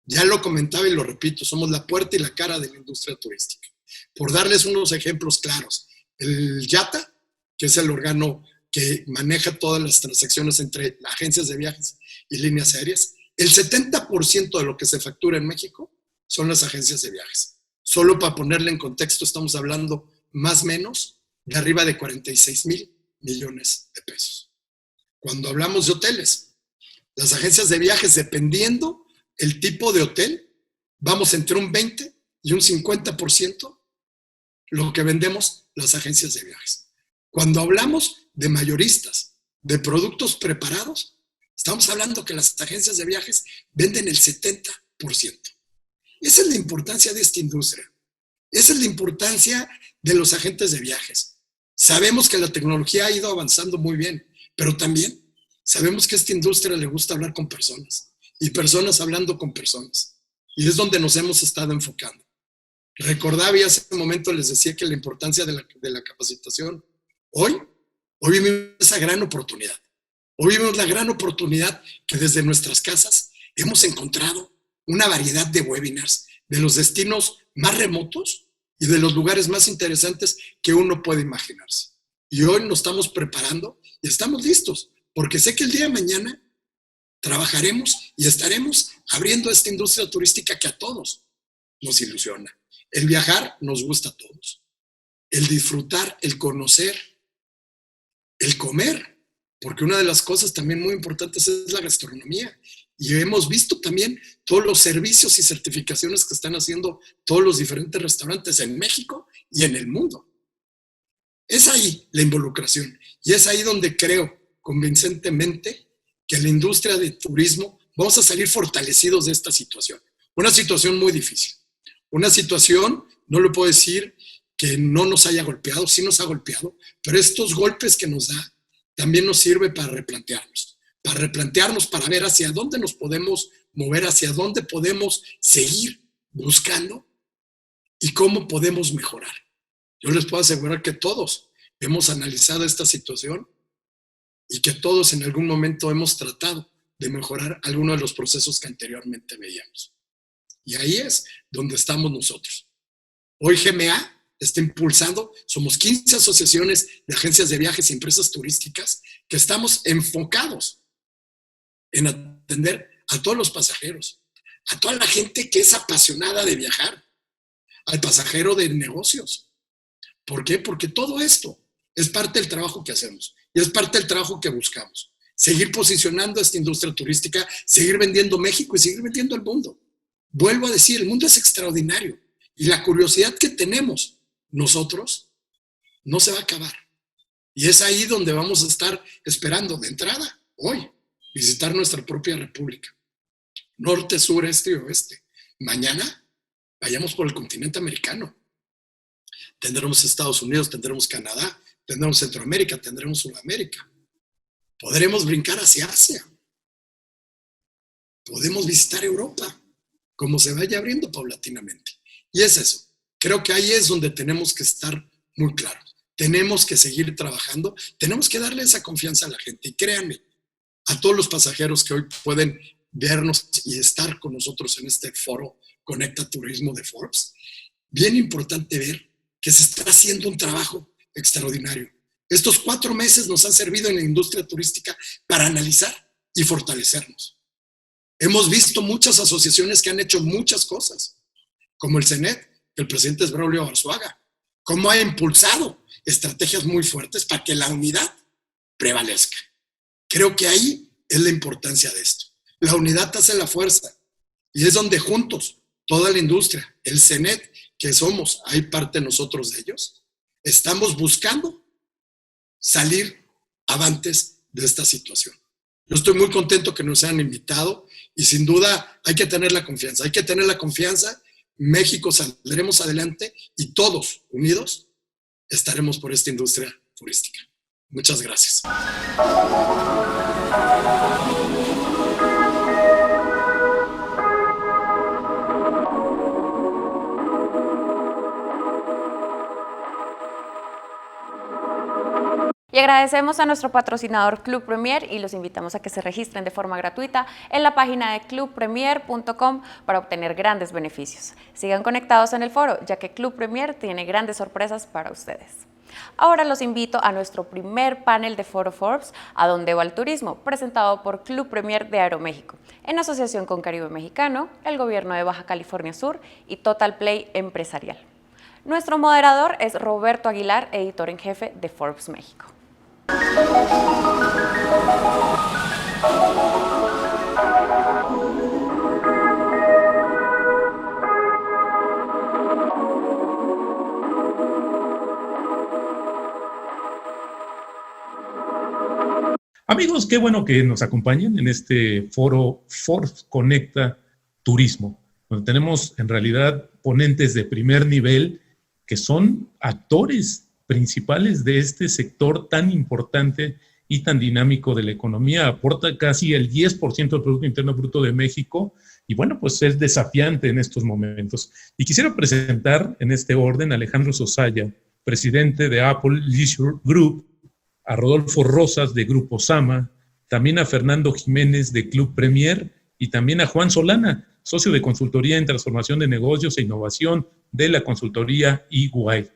Ya lo comentaba y lo repito, somos la puerta y la cara de la industria turística. Por darles unos ejemplos claros, el YATA, que es el órgano que maneja todas las transacciones entre agencias de viajes y líneas aéreas, el 70% de lo que se factura en México son las agencias de viajes. Solo para ponerle en contexto, estamos hablando más o menos de arriba de 46,000 millones de pesos. Cuando hablamos de hoteles, las agencias de viajes, dependiendo el tipo de hotel, vamos entre un 20 y un 50% lo que vendemos las agencias de viajes. Cuando hablamos de mayoristas, de productos preparados, estamos hablando que las agencias de viajes venden el 70%. Esa es la importancia de esta industria. Esa es la importancia de los agentes de viajes. Sabemos que la tecnología ha ido avanzando muy bien, pero también sabemos que a esta industria le gusta hablar con personas y personas hablando con personas. Y es donde nos hemos estado enfocando. Recordaba y hace un momento les decía que la importancia de la capacitación. Hoy vivimos esa gran oportunidad. Hoy vivimos la gran oportunidad que desde nuestras casas hemos encontrado una variedad de webinars de los destinos más remotos y de los lugares más interesantes que uno puede imaginarse. Y hoy nos estamos preparando y estamos listos, porque sé que el día de mañana trabajaremos y estaremos abriendo esta industria turística que a todos nos ilusiona. El viajar nos gusta a todos. El disfrutar, el conocer, el comer, porque una de las cosas también muy importantes es la gastronomía. Y hemos visto también todos los servicios y certificaciones que están haciendo todos los diferentes restaurantes en México y en el mundo. Es ahí la involucración. Y es ahí donde creo convincentemente que la industria de turismo vamos a salir fortalecidos de esta situación. Una situación muy difícil. Una situación, no le puedo decir que no nos haya golpeado, sí nos ha golpeado, pero estos golpes que nos da también nos sirve para replantearnos, para ver hacia dónde nos podemos mover, hacia dónde podemos seguir buscando y cómo podemos mejorar. Yo les puedo asegurar que todos hemos analizado esta situación y que todos en algún momento hemos tratado de mejorar algunos de los procesos que anteriormente veíamos. Y ahí es donde estamos nosotros. Hoy GMA está impulsando, somos 15 asociaciones de agencias de viajes y empresas turísticas que estamos enfocados en atender a todos los pasajeros, a toda la gente que es apasionada de viajar, al pasajero de negocios. ¿Por qué? Porque todo esto es parte del trabajo que hacemos y es parte del trabajo que buscamos. Seguir posicionando esta industria turística, seguir vendiendo México y seguir vendiendo el mundo. Vuelvo a decir, el mundo es extraordinario y la curiosidad que tenemos nosotros no se va a acabar. Y es ahí donde vamos a estar esperando de entrada, hoy, visitar nuestra propia república. Norte, sur, este y oeste. Mañana vayamos por el continente americano. Tendremos Estados Unidos, tendremos Canadá, tendremos Centroamérica, tendremos Sudamérica. Podremos brincar hacia Asia. Podemos visitar Europa, como se vaya abriendo paulatinamente. Y es eso. Creo que ahí es donde tenemos que estar muy claros. Tenemos que seguir trabajando, tenemos que darle esa confianza a la gente. Y créanme, a todos los pasajeros que hoy pueden vernos y estar con nosotros en este foro Conecta Turismo de Forbes, bien importante ver que se está haciendo un trabajo extraordinario. Estos 4 meses nos han servido en la industria turística para analizar y fortalecernos. Hemos visto muchas asociaciones que han hecho muchas cosas, como el CENET, que el presidente es Braulio Arzuaga, cómo ha impulsado estrategias muy fuertes para que la unidad prevalezca. Creo que ahí es la importancia de esto. La unidad hace la fuerza y es donde juntos, toda la industria, el CENET, que somos, hay parte de nosotros de ellos, estamos buscando salir avantes de esta situación. Yo estoy muy contento que nos hayan invitado y sin duda hay que tener la confianza México saldremos adelante y todos unidos estaremos por esta industria turística. Muchas gracias. Y agradecemos a nuestro patrocinador Club Premier y los invitamos a que se registren de forma gratuita en la página de clubpremier.com para obtener grandes beneficios. Sigan conectados en el foro, ya que Club Premier tiene grandes sorpresas para ustedes. Ahora los invito a nuestro primer panel de Foro Forbes, ¿A dónde va el turismo?, presentado por Club Premier de Aeroméxico, en asociación con Caribe Mexicano, el Gobierno de Baja California Sur y Total Play Empresarial. Nuestro moderador es Roberto Aguilar, editor en jefe de Forbes México. Amigos, qué bueno que nos acompañen en este foro Forbes Conecta Turismo, donde tenemos en realidad ponentes de primer nivel que son actores principales de este sector tan importante y tan dinámico de la economía. Aporta casi el 10% del Producto Interno Bruto de México y bueno, pues es desafiante en estos momentos. Y quisiera presentar en este orden a Alejandro Sosaya, presidente de Apple Leisure Group, a Rodolfo Rosas de Grupo Sama, también a Fernando Jiménez de Club Premier y también a Juan Solana, socio de consultoría en transformación de negocios e innovación de la consultoría EY.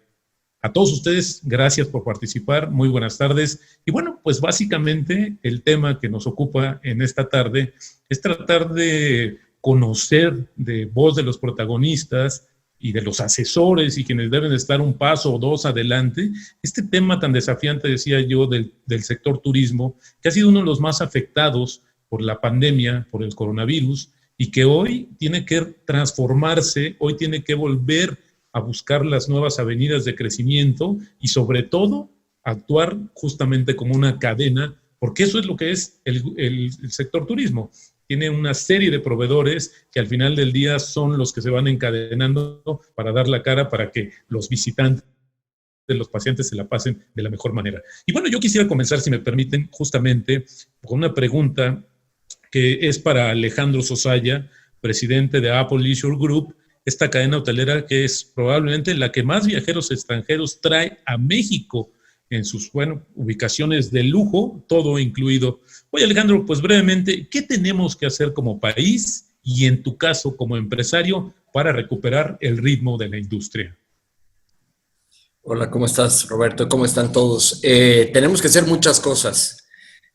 A todos ustedes, gracias por participar, muy buenas tardes. Y bueno, pues básicamente el tema que nos ocupa en esta tarde es tratar de conocer de voz de los protagonistas y de los asesores y quienes deben estar un paso o dos adelante, este tema tan desafiante, decía yo, del sector turismo, que ha sido uno de los más afectados por la pandemia, por el coronavirus, y que hoy tiene que transformarse, hoy tiene que volver a buscar las nuevas avenidas de crecimiento y sobre todo actuar justamente como una cadena, porque eso es lo que es el sector turismo. Tiene una serie de proveedores que al final del día son los que se van encadenando para dar la cara para que los visitantes, los pacientes se la pasen de la mejor manera. Y bueno, yo quisiera comenzar, si me permiten, justamente con una pregunta que es para Alejandro Sosaya, presidente de Apple Leisure Group, esta cadena hotelera que es probablemente la que más viajeros extranjeros trae a México en sus, ubicaciones de lujo, todo incluido. Oye, Alejandro, pues brevemente, ¿qué tenemos que hacer como país y en tu caso como empresario para recuperar el ritmo de la industria? Hola, ¿cómo estás, Roberto? ¿Cómo están todos? Tenemos que hacer muchas cosas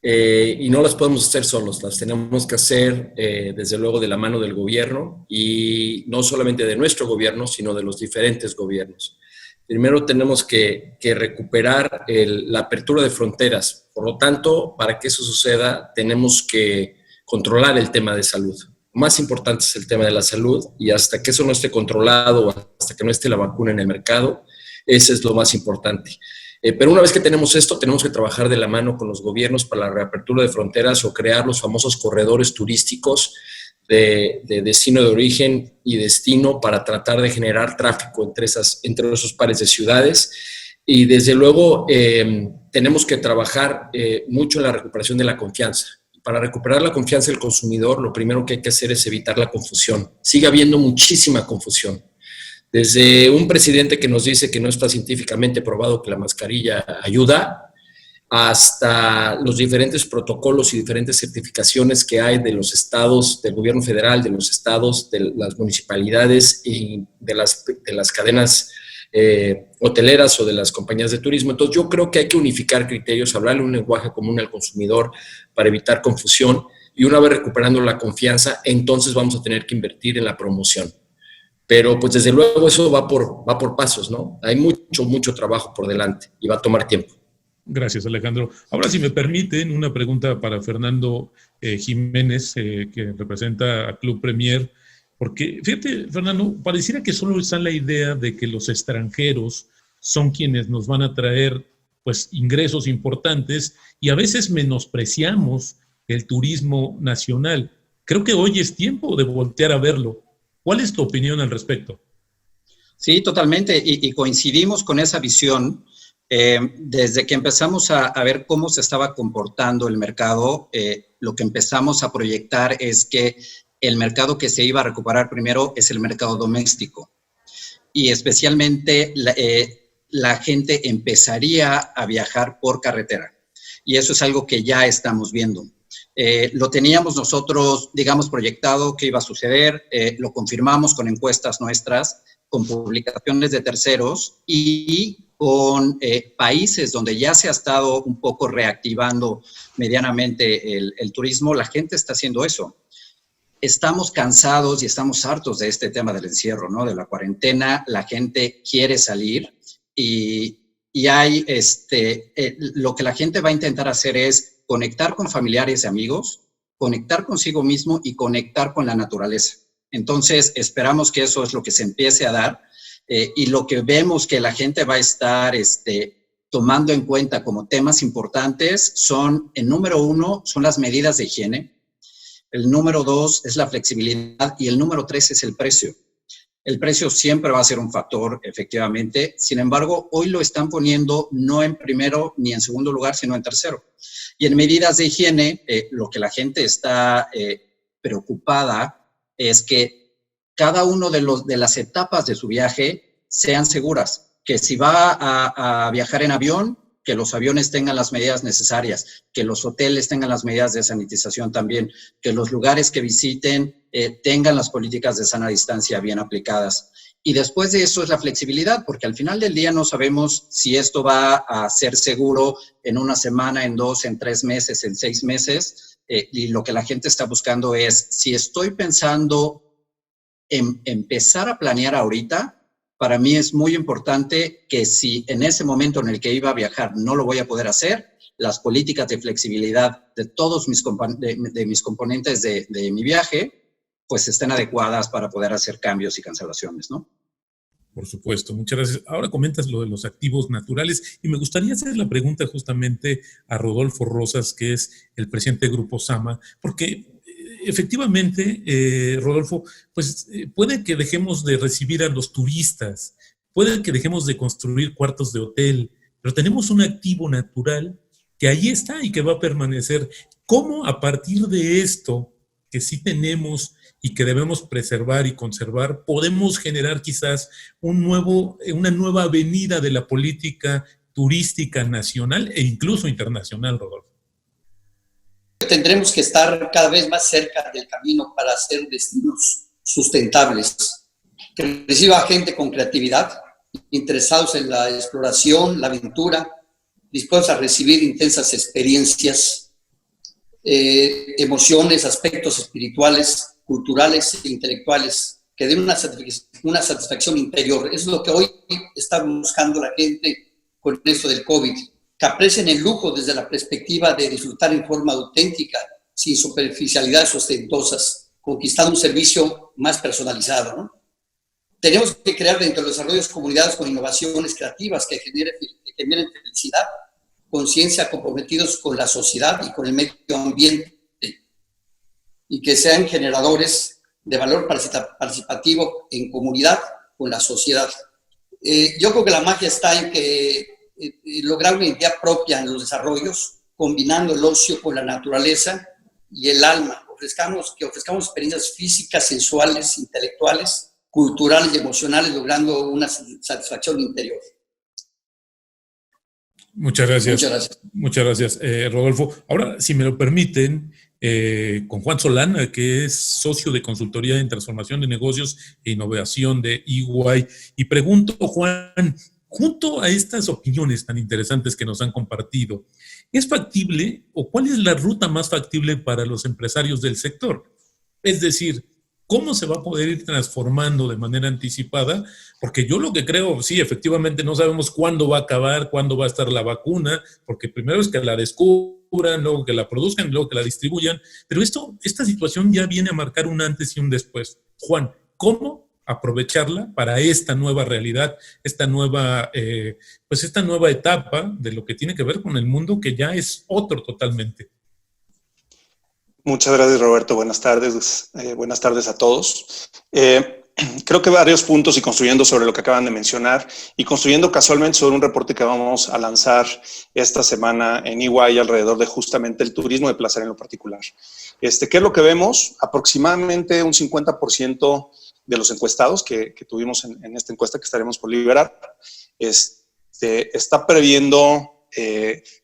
y no las podemos hacer solos, las tenemos que hacer desde luego de la mano del gobierno y no solamente de nuestro gobierno, sino de los diferentes gobiernos. Primero tenemos que recuperar la apertura de fronteras. Por lo tanto, para que eso suceda, tenemos que controlar el tema de salud. Lo más importante es el tema de la salud y hasta que eso no esté controlado, hasta que no esté la vacuna en el mercado, ese es lo más importante. Pero una vez que tenemos esto, tenemos que trabajar de la mano con los gobiernos para la reapertura de fronteras o crear los famosos corredores turísticos de destino de origen y destino para tratar de generar tráfico entre esos pares de ciudades. Y desde luego tenemos que trabajar mucho en la recuperación de la confianza. Para recuperar la confianza del consumidor, lo primero que hay que hacer es evitar la confusión. Sigue habiendo muchísima confusión. Desde un presidente que nos dice que no está científicamente probado que la mascarilla ayuda, hasta los diferentes protocolos y diferentes certificaciones que hay de los estados, del gobierno federal, de los estados, de las municipalidades y de las cadenas hoteleras o de las compañías de turismo. Entonces yo creo que hay que unificar criterios, hablarle un lenguaje común al consumidor para evitar confusión y una vez recuperando la confianza, entonces vamos a tener que invertir en la promoción. Pero pues desde luego eso va por pasos, ¿no? Hay mucho trabajo por delante y va a tomar tiempo. Gracias, Alejandro. Ahora, si me permiten, una pregunta para Fernando Jiménez, que representa a Club Premier, porque, fíjate, Fernando, pareciera que solo está la idea de que los extranjeros son quienes nos van a traer, pues, ingresos importantes y a veces menospreciamos el turismo nacional. Creo que hoy es tiempo de voltear a verlo. ¿Cuál es tu opinión al respecto? Sí, totalmente, y coincidimos con esa visión. Desde que empezamos a ver cómo se estaba comportando el mercado, lo que empezamos a proyectar es que el mercado que se iba a recuperar primero es el mercado doméstico, y especialmente la gente empezaría a viajar por carretera, y eso es algo que ya estamos viendo. Lo teníamos nosotros, digamos, proyectado que iba a suceder, lo confirmamos con encuestas nuestras, con publicaciones de terceros y con países donde ya se ha estado un poco reactivando medianamente el turismo. La gente está haciendo eso. Estamos cansados y estamos hartos de este tema del encierro, ¿no? De la cuarentena. La gente quiere salir y hay lo que la gente va a intentar hacer es conectar con familiares y amigos, conectar consigo mismo y conectar con la naturaleza. Entonces, esperamos que eso es lo que se empiece a dar, y lo que vemos que la gente va a estar tomando en cuenta como temas importantes son, el número 1, son las medidas de higiene, el número 2 es la flexibilidad y el número 3 es el precio. El precio siempre va a ser un factor, efectivamente. Sin embargo, hoy lo están poniendo no en primero ni en segundo lugar, sino en tercero. Y en medidas de higiene, lo que la gente está preocupada es que cada uno de las etapas de su viaje sean seguras. Que si va a viajar en avión, que los aviones tengan las medidas necesarias, que los hoteles tengan las medidas de sanitización también, que los lugares que visiten tengan las políticas de sana distancia bien aplicadas. Y después de eso es la flexibilidad, porque al final del día no sabemos si esto va a ser seguro en una semana, en 2, en 3 meses, en 6 meses. Y lo que la gente está buscando es, si estoy pensando en empezar a planear ahorita, para mí es muy importante que si en ese momento en el que iba a viajar no lo voy a poder hacer, las políticas de flexibilidad de todos mis componentes de mi viaje, pues estén adecuadas para poder hacer cambios y cancelaciones, ¿no? Por supuesto, muchas gracias. Ahora comentas lo de los activos naturales y me gustaría hacer la pregunta justamente a Rodolfo Rosas, que es el presidente de Grupo Sama, porque efectivamente, Rodolfo, pues puede que dejemos de recibir a los turistas, puede que dejemos de construir cuartos de hotel, pero tenemos un activo natural que ahí está y que va a permanecer. ¿Cómo a partir de esto que sí tenemos y que debemos preservar y conservar, podemos generar quizás una nueva avenida de la política turística nacional e incluso internacional, Rodolfo? Tendremos que estar cada vez más cerca del camino para hacer destinos sustentables, que reciba gente con creatividad, interesados en la exploración, la aventura, dispuestos a recibir intensas experiencias, emociones, aspectos espirituales, culturales e intelectuales, que den una satisfacción interior. Eso es lo que hoy está buscando la gente con esto del COVID, que aprecien el lujo desde la perspectiva de disfrutar en forma auténtica, sin superficialidades ostentosas, conquistando un servicio más personalizado, ¿no? Tenemos que crear dentro de los desarrollos comunidades con innovaciones creativas que generen felicidad, conciencia, comprometidos con la sociedad y con el medio ambiente, y que sean generadores de valor participativo en comunidad con la sociedad. Yo creo que la magia está en que lograr una identidad propia en los desarrollos, combinando el ocio con la naturaleza y el alma. Que ofrezcamos experiencias físicas, sensuales, intelectuales, culturales y emocionales, logrando una satisfacción interior. Muchas gracias. Muchas gracias. Muchas gracias, Rodolfo. Ahora, si me lo permiten, con Juan Solana, que es socio de consultoría en transformación de negocios e innovación de EY. Y pregunto, Juan, junto a estas opiniones tan interesantes que nos han compartido, ¿es factible o cuál es la ruta más factible para los empresarios del sector? Es decir, ¿cómo se va a poder ir transformando de manera anticipada? Porque yo lo que creo, sí, efectivamente no sabemos cuándo va a acabar, cuándo va a estar la vacuna, porque primero es que la descubran, luego que la produzcan, luego que la distribuyan, pero esta situación ya viene a marcar un antes y un después. Juan, ¿cómo aprovecharla para esta nueva realidad, esta nueva etapa de lo que tiene que ver con el mundo que ya es otro totalmente? Muchas gracias, Roberto. Buenas tardes a todos. Creo que varios puntos y construyendo sobre lo que acaban de mencionar y construyendo casualmente sobre un reporte que vamos a lanzar esta semana en EY alrededor de justamente el turismo de placer en lo particular. ¿Qué es lo que vemos? Aproximadamente un 50% de los encuestados que tuvimos en esta encuesta que estaremos por liberar está previendo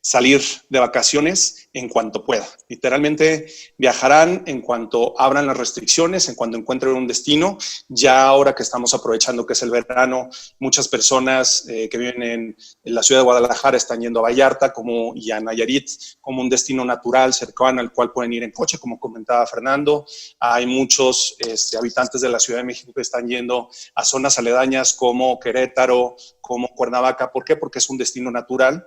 salir de vacaciones en cuanto pueda. Literalmente viajarán en cuanto abran las restricciones, en cuanto encuentren un destino. Ya ahora que estamos aprovechando que es el verano, muchas personas que viven en la ciudad de Guadalajara están yendo a Vallarta y a Nayarit como un destino natural cercano al cual pueden ir en coche, como comentaba Fernando. Hay muchos habitantes de la Ciudad de México que están yendo a zonas aledañas como Querétaro, como Cuernavaca. ¿Por qué? Porque es un destino natural,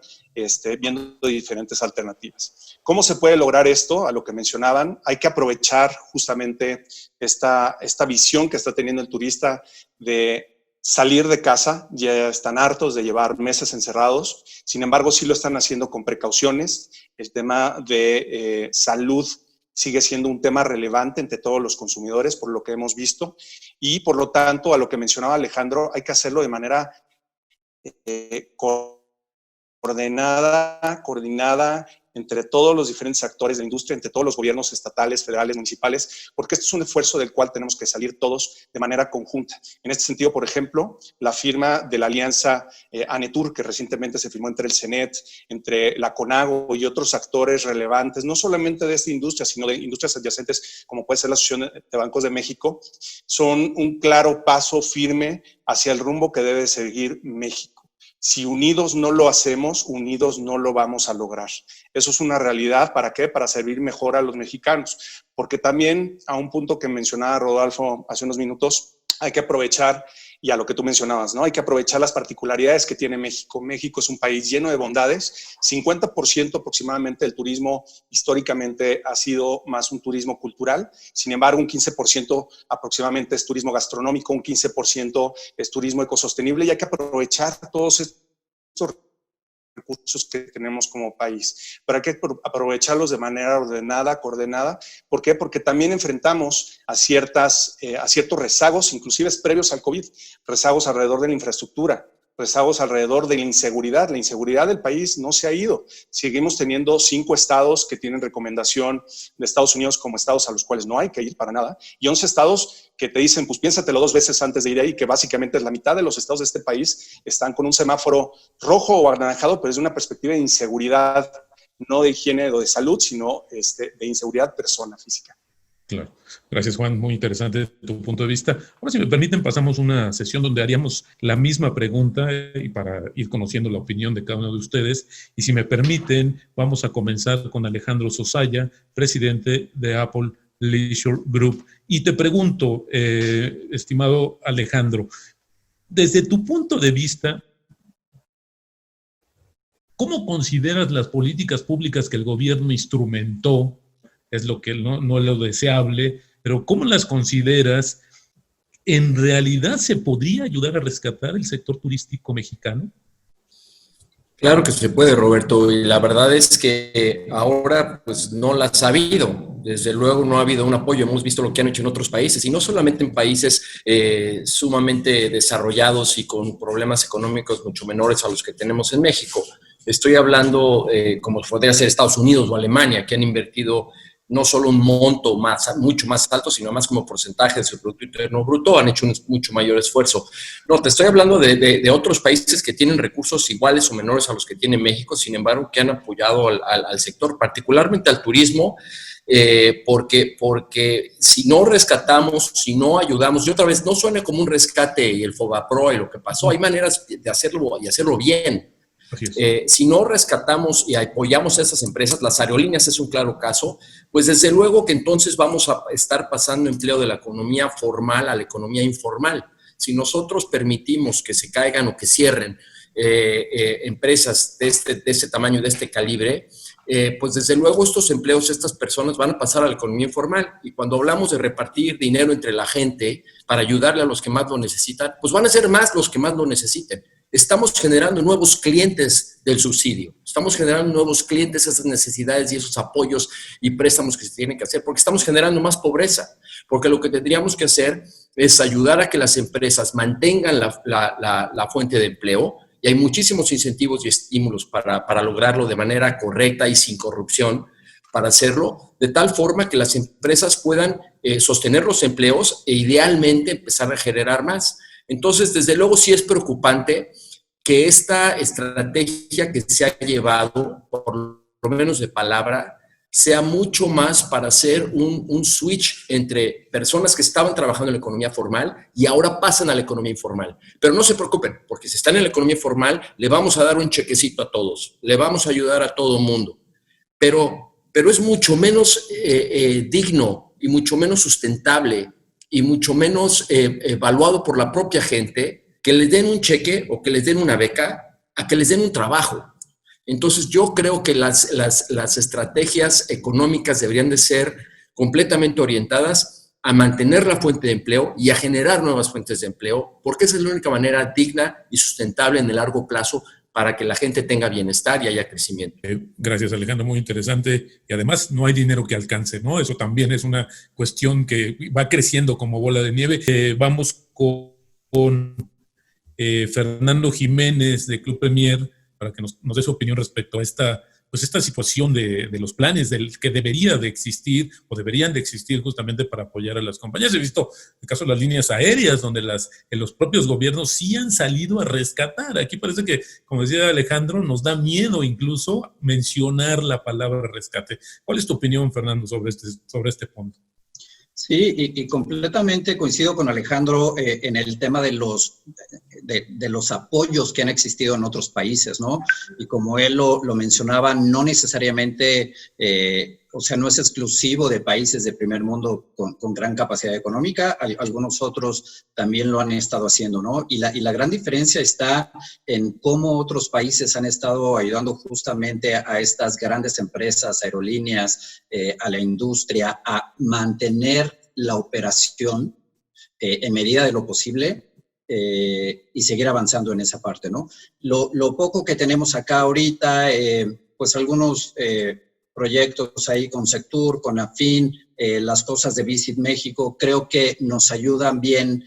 viendo diferentes alternativas. ¿Cómo se puede lograr esto? A lo que mencionaban, hay que aprovechar justamente esta visión que está teniendo el turista de salir de casa. Ya están hartos de llevar meses encerrados, sin embargo sí lo están haciendo con precauciones. El tema de salud sigue siendo un tema relevante entre todos los consumidores, por lo que hemos visto, y por lo tanto, a lo que mencionaba Alejandro, hay que hacerlo de manera coordinada entre todos los diferentes actores de la industria, entre todos los gobiernos estatales, federales, municipales, porque esto es un esfuerzo del cual tenemos que salir todos de manera conjunta. En este sentido, por ejemplo, la firma de la alianza ANETUR, que recientemente se firmó entre el CENET, entre la CONAGO y otros actores relevantes, no solamente de esta industria, sino de industrias adyacentes, como puede ser la Asociación de Bancos de México, son un claro paso firme hacia el rumbo que debe seguir México. Si unidos no lo hacemos, unidos no lo vamos a lograr. Eso es una realidad. ¿Para qué? Para servir mejor a los mexicanos. Porque también, a un punto que mencionaba Rodolfo hace unos minutos, hay que aprovechar, y a lo que tú mencionabas, ¿no? Hay que aprovechar las particularidades que tiene México. México es un país lleno de bondades. 50% aproximadamente del turismo históricamente ha sido más un turismo cultural. Sin embargo, un 15% aproximadamente es turismo gastronómico, un 15% es turismo ecosostenible, y hay que aprovechar todos estos recursos que tenemos como país, pero hay que aprovecharlos de manera ordenada, coordinada. ¿Por qué? Porque también enfrentamos a ciertos rezagos, inclusive previos al COVID, rezagos alrededor de la infraestructura, rezagos alrededor de la inseguridad. La inseguridad del país no se ha ido. Seguimos teniendo 5 estados que tienen recomendación de Estados Unidos como estados a los cuales no hay que ir para nada, y 11 estados que te dicen, pues piénsatelo 2 veces antes de ir ahí, que básicamente es la mitad de los estados de este país están con un semáforo rojo o anaranjado, pero es de una perspectiva de inseguridad, no de higiene o de salud, sino de inseguridad persona física. Claro. Gracias, Juan. Muy interesante tu punto de vista. Ahora, si me permiten, pasamos una sesión donde haríamos la misma pregunta y para ir conociendo la opinión de cada uno de ustedes. Y si me permiten, vamos a comenzar con Alejandro Sosaya, presidente de Apple Leisure Group. Y te pregunto, estimado Alejandro, desde tu punto de vista, ¿cómo consideras las políticas públicas que el gobierno instrumentó? Es lo que no es lo deseable, pero ¿cómo las consideras? ¿En realidad se podría ayudar a rescatar el sector turístico mexicano? Claro que se puede, Roberto, y la verdad es que ahora pues no las ha habido. Desde luego no ha habido un apoyo. Hemos visto lo que han hecho en otros países, y no solamente en países sumamente desarrollados y con problemas económicos mucho menores a los que tenemos en México. Estoy hablando como podría ser Estados Unidos o Alemania, que han invertido no solo un monto mucho más alto, sino más como porcentaje de su Producto Interno Bruto, han hecho un mucho mayor esfuerzo. No, te estoy hablando de otros países que tienen recursos iguales o menores a los que tiene México, sin embargo, que han apoyado al sector, particularmente al turismo, porque si no rescatamos, si no ayudamos, y otra vez, no suena como un rescate y el Fobaproa y lo que pasó, hay maneras de hacerlo y hacerlo bien. Si no rescatamos y apoyamos a esas empresas, las aerolíneas es un claro caso, pues desde luego que entonces vamos a estar pasando empleo de la economía formal a la economía informal. Si nosotros permitimos que se caigan o que cierren empresas de este tamaño, de este calibre, pues desde luego estos empleos, estas personas van a pasar a la economía informal. Y cuando hablamos de repartir dinero entre la gente para ayudarle a los que más lo necesitan, pues van a ser más los que más lo necesiten. estamos generando nuevos clientes del subsidio, estamos generando nuevos clientes, esas necesidades y esos apoyos y préstamos que se tienen que hacer, porque estamos generando más pobreza, porque lo que tendríamos que hacer es ayudar a que las empresas mantengan la fuente de empleo, y hay muchísimos incentivos y estímulos para lograrlo de manera correcta y sin corrupción, para hacerlo de tal forma que las empresas puedan sostener los empleos e idealmente empezar a generar más. Entonces, desde luego sí es preocupante que esta estrategia que se ha llevado, por lo menos de palabra, sea mucho más para hacer un switch entre personas que estaban trabajando en la economía formal y ahora pasan a la economía informal. Pero no se preocupen, porque si están en la economía formal, le vamos a dar un chequecito a todos, le vamos a ayudar a todo el mundo. Pero es mucho menos digno y mucho menos sustentable y mucho menos evaluado por la propia gente que les den un cheque o que les den una beca a que les den un trabajo. Entonces yo creo que las estrategias económicas deberían de ser completamente orientadas a mantener la fuente de empleo y a generar nuevas fuentes de empleo, porque esa es la única manera digna y sustentable en el largo plazo para que la gente tenga bienestar y haya crecimiento. Gracias, Alejandro, muy interesante. Y además no hay dinero que alcance, ¿no? Eso también es una cuestión que va creciendo como bola de nieve. Vamos con Fernando Jiménez de Club Premier para que nos dé su opinión respecto a esta situación de los planes que debería de existir o deberían de existir justamente para apoyar a las compañías. He visto el caso de las líneas aéreas, donde los propios gobiernos sí han salido a rescatar. Aquí parece que, como decía Alejandro, nos da miedo incluso mencionar la palabra rescate. ¿Cuál es tu opinión, Fernando, sobre este punto? Sí, y completamente coincido con Alejandro en el tema de los apoyos que han existido en otros países, ¿no? Y como él lo mencionaba, no necesariamente, o sea, no es exclusivo de países de primer mundo con gran capacidad económica, algunos otros también lo han estado haciendo, ¿no? Y la gran diferencia está en cómo otros países han estado ayudando justamente a estas grandes empresas, aerolíneas, a la industria, a mantener la operación en medida de lo posible y seguir avanzando en esa parte, ¿no? Lo poco que tenemos acá ahorita, pues algunos proyectos ahí con Sectur, con Afin, las cosas de Visit México, creo que nos ayudan bien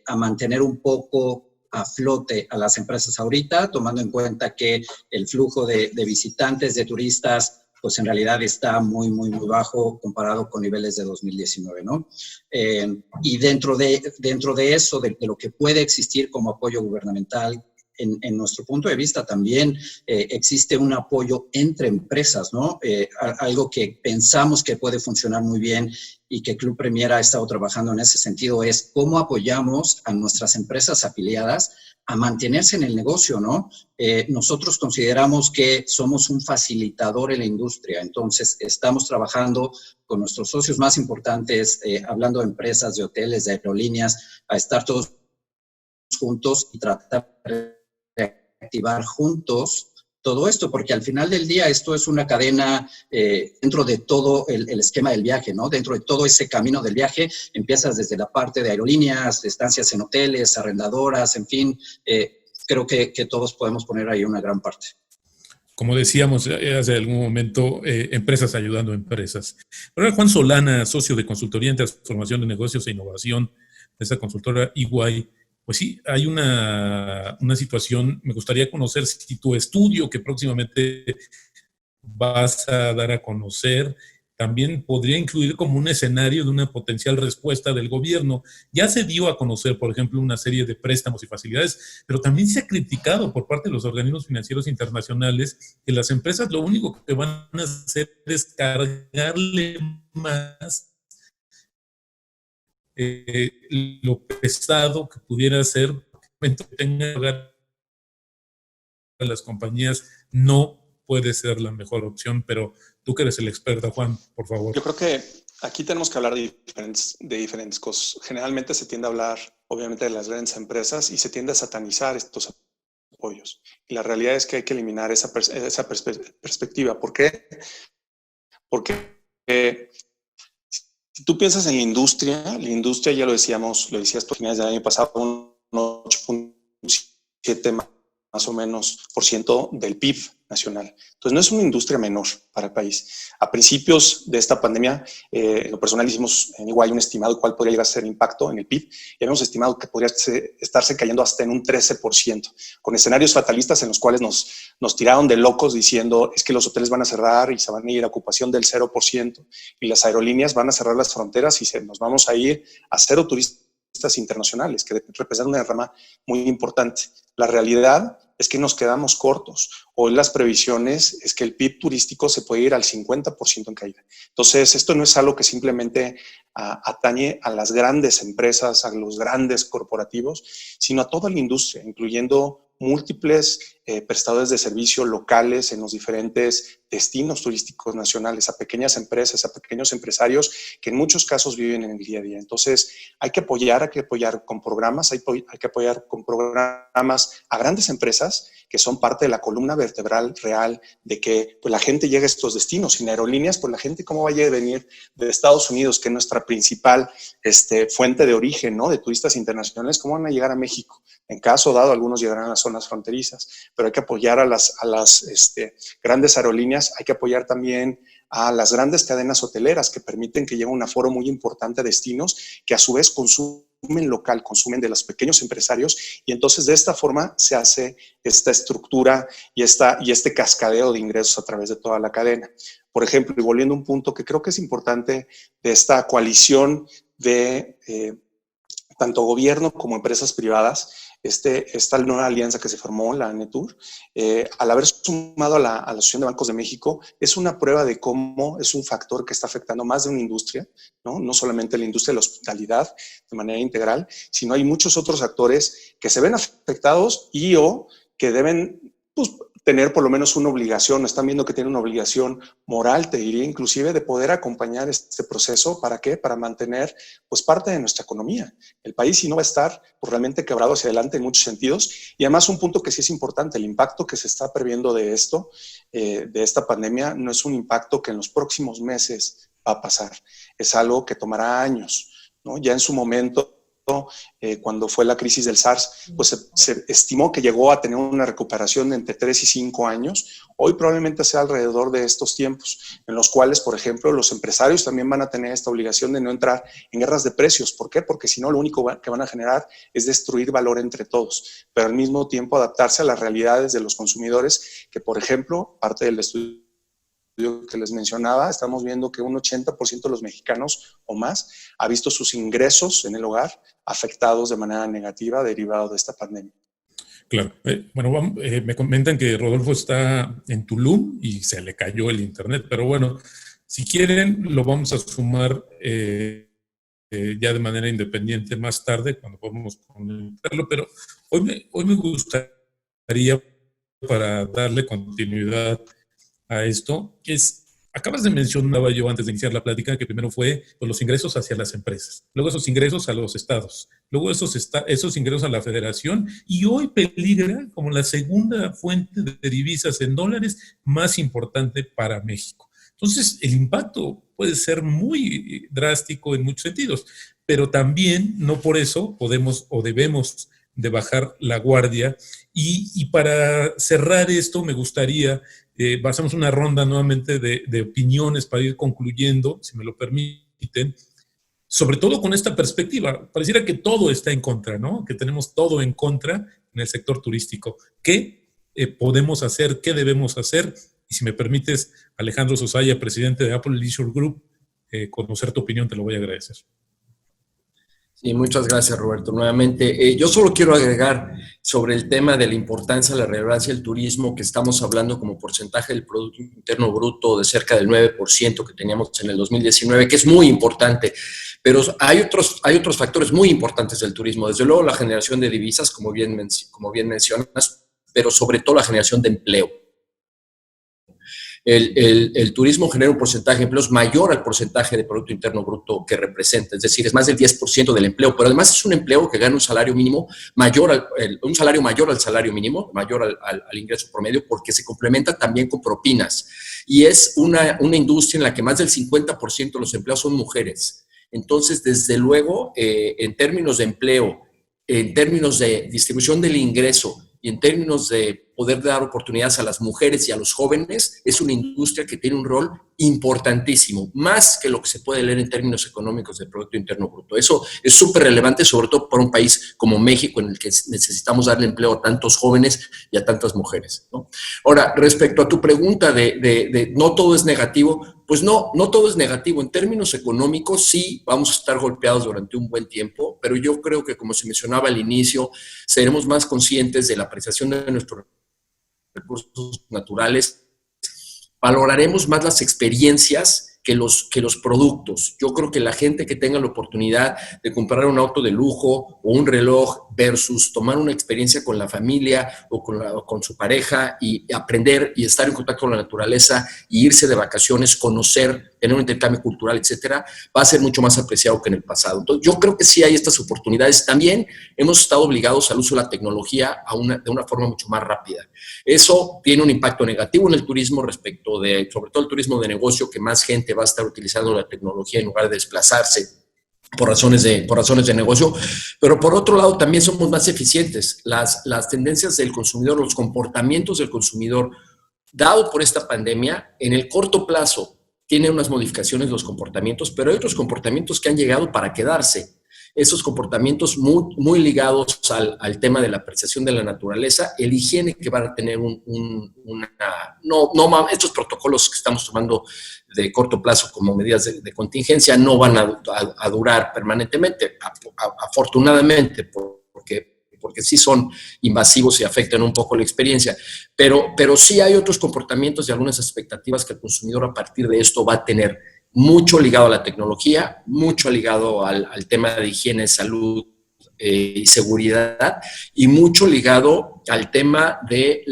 a mantener un poco a flote a las empresas ahorita, tomando en cuenta que el flujo de visitantes, de turistas, pues en realidad está muy, muy, muy bajo comparado con niveles de 2019, ¿no? Y dentro de eso, de lo que puede existir como apoyo gubernamental, en nuestro punto de vista también existe un apoyo entre empresas, ¿no? Algo que pensamos que puede funcionar muy bien y que Club Premier ha estado trabajando en ese sentido es cómo apoyamos a nuestras empresas afiliadas a mantenerse en el negocio, ¿no? Nosotros consideramos que somos un facilitador en la industria, entonces estamos trabajando con nuestros socios más importantes, hablando de empresas, de hoteles, de aerolíneas, a estar todos juntos y tratar de activar juntos todo esto, porque al final del día esto es una cadena dentro de todo el esquema del viaje, ¿no? Dentro de todo ese camino del viaje, empiezas desde la parte de aerolíneas, de estancias en hoteles, arrendadoras, en fin, creo que todos podemos poner ahí una gran parte. Como decíamos hace algún momento, empresas ayudando a empresas. Ahora Juan Solana, socio de consultoría en transformación de negocios e innovación de esa consultora EY. Pues sí, hay una situación. Me gustaría conocer si tu estudio que próximamente vas a dar a conocer también podría incluir como un escenario de una potencial respuesta del gobierno. Ya se dio a conocer, por ejemplo, una serie de préstamos y facilidades, pero también se ha criticado por parte de los organismos financieros internacionales que las empresas lo único que van a hacer es cargarle más lo pesado que pudiera ser que tenga a las compañías. No puede ser la mejor opción, pero tú que eres el experto, Juan, por favor. Yo creo que aquí tenemos que hablar de diferentes cosas. Generalmente se tiende a hablar, obviamente, de las grandes empresas y se tiende a satanizar estos apoyos. Y la realidad es que hay que eliminar esa perspectiva. ¿Por qué? Porque si tú piensas en la industria ya lo decías tú, finales del año pasado, un 8.7 más o menos por ciento del PIB nacional. Entonces, no es una industria menor para el país. A principios de esta pandemia, en lo personal hicimos en EY un estimado de cuál podría llegar a ser el impacto en el PIB y habíamos estimado que podría estarse cayendo hasta en un 13%, con escenarios fatalistas en los cuales nos tiraron de locos diciendo es que los hoteles van a cerrar y se van a ir a ocupación del 0% y las aerolíneas van a cerrar las fronteras y nos vamos a ir a cero turistas internacionales, que representan una rama muy importante. La realidad es que nos quedamos cortos. Hoy las previsiones es que el PIB turístico se puede ir al 50% en caída. Entonces, esto no es algo que simplemente atañe a las grandes empresas, a los grandes corporativos, sino a toda la industria, incluyendo múltiples prestadores de servicio locales en los diferentes destinos turísticos nacionales, a pequeñas empresas, a pequeños empresarios que en muchos casos viven en el día a día. Entonces, hay que apoyar con programas, hay que apoyar con programas a grandes empresas que son parte de la columna vertebral real de que pues, la gente llegue a estos destinos. Sin aerolíneas, pues la gente cómo vaya a venir de Estados Unidos, que es nuestra principal fuente de origen, ¿no? De turistas internacionales, ¿cómo van a llegar a México? En caso dado, algunos llegarán a las zonas fronterizas, pero hay que apoyar a las grandes aerolíneas, hay que apoyar también a las grandes cadenas hoteleras que permiten que llegue un aforo muy importante a destinos que a su vez consumen local, consumen de los pequeños empresarios y entonces de esta forma se hace esta estructura y este cascadeo de ingresos a través de toda la cadena. Por ejemplo, y volviendo a un punto que creo que es importante de esta coalición de tanto gobierno como empresas privadas, esta nueva alianza que se formó, la ANETUR, al haber sumado a la Asociación de Bancos de México, es una prueba de cómo es un factor que está afectando más de una industria, no solamente la industria de la hospitalidad de manera integral, sino hay muchos otros actores que se ven afectados y o que deben pues, tener por lo menos una obligación, están viendo que tienen una obligación moral, te diría inclusive, de poder acompañar este proceso. ¿Para qué? Para mantener pues parte de nuestra economía. El país si no va a estar pues, realmente quebrado hacia adelante en muchos sentidos. Y además un punto que sí es importante, el impacto que se está previendo de esto, de esta pandemia, no es un impacto que en los próximos meses va a pasar. Es algo que tomará años, ¿no? Ya en su momento, cuando fue la crisis del SARS, pues se estimó que llegó a tener una recuperación de entre 3 y 5 años. Hoy probablemente sea alrededor de estos tiempos, en los cuales, por ejemplo, los empresarios también van a tener esta obligación de no entrar en guerras de precios. ¿Por qué? Porque si no, lo único que van a generar es destruir valor entre todos, pero al mismo tiempo adaptarse a las realidades de los consumidores, que, por ejemplo, parte del estudio que les mencionaba, estamos viendo que un 80% de los mexicanos o más ha visto sus ingresos en el hogar afectados de manera negativa derivado de esta pandemia. Claro. Bueno, me comentan que Rodolfo está en Tulum y se le cayó el internet, pero bueno, si quieren lo vamos a sumar ya de manera independiente más tarde cuando podamos conectarlo, pero hoy me gustaría, para darle continuidad a esto, acabas de mencionar yo antes de iniciar la plática que primero fue pues, los ingresos hacia las empresas, luego esos ingresos a los estados, luego esos ingresos a la federación y hoy peligra como la segunda fuente de divisas en dólares más importante para México. Entonces, el impacto puede ser muy drástico en muchos sentidos, pero también no por eso podemos o debemos de bajar la guardia. Y para cerrar esto, me gustaría, pasamos una ronda nuevamente de opiniones para ir concluyendo, si me lo permiten, sobre todo con esta perspectiva. Pareciera que todo está en contra, ¿no? Que tenemos todo en contra en el sector turístico. ¿Qué podemos hacer? ¿Qué debemos hacer? Y si me permites, Alejandro Sosaya, presidente de Apple Leisure Group, conocer tu opinión, te lo voy a agradecer. Sí, muchas gracias, Roberto. Nuevamente, yo solo quiero agregar sobre el tema de la importancia de la relevancia del turismo, que estamos hablando como porcentaje del Producto Interno Bruto de cerca del 9% que teníamos en el 2019, que es muy importante, pero hay otros factores muy importantes del turismo. Desde luego, la generación de divisas, como bien mencionas, pero sobre todo la generación de empleo. El turismo genera un porcentaje de empleos mayor al porcentaje de Producto Interno Bruto que representa, es decir, es más del 10% del empleo, pero además es un empleo que gana un salario mínimo mayor, un salario mayor al salario mínimo, mayor al ingreso promedio, porque se complementa también con propinas. Y es una industria en la que más del 50% de los empleados son mujeres. Entonces, desde luego, en términos de empleo, en términos de distribución del ingreso y en términos de poder dar oportunidades a las mujeres y a los jóvenes, es una industria que tiene un rol importantísimo, más que lo que se puede leer en términos económicos del Producto Interno Bruto. Eso es súper relevante, sobre todo para un país como México, en el que necesitamos darle empleo a tantos jóvenes y a tantas mujeres, ¿no? Ahora, respecto a tu pregunta de no todo es negativo, pues no todo es negativo. En términos económicos, sí, vamos a estar golpeados durante un buen tiempo, pero yo creo que, como se mencionaba al inicio, seremos más conscientes de la apreciación de nuestros recursos naturales, valoraremos más las experiencias que los productos. Yo creo que la gente que tenga la oportunidad de comprar un auto de lujo o un reloj versus tomar una experiencia con la familia o con su pareja y aprender y estar en contacto con la naturaleza y irse de vacaciones, conocer, tener un intercambio cultural, etcétera, va a ser mucho más apreciado que en el pasado. Entonces, yo creo que sí hay estas oportunidades. También hemos estado obligados al uso de la tecnología de una forma mucho más rápida. Eso tiene un impacto negativo en el turismo respecto de, sobre todo el turismo de negocio, que más gente va a estar utilizando la tecnología en lugar de desplazarse por razones de negocio, pero por otro lado también somos más eficientes. Las tendencias del consumidor, los comportamientos del consumidor, dado por esta pandemia, en el corto plazo tienen unas modificaciones los comportamientos, pero hay otros comportamientos que han llegado para quedarse. Esos comportamientos muy ligados al tema de la apreciación de la naturaleza, el higiene que van a tener estos protocolos que estamos tomando de corto plazo como medidas de contingencia no van a durar permanentemente, afortunadamente, porque sí son invasivos y afectan un poco la experiencia, pero sí hay otros comportamientos y algunas expectativas que el consumidor a partir de esto va a tener, mucho ligado a la tecnología, mucho ligado al tema de higiene, salud y seguridad, y mucho ligado al tema de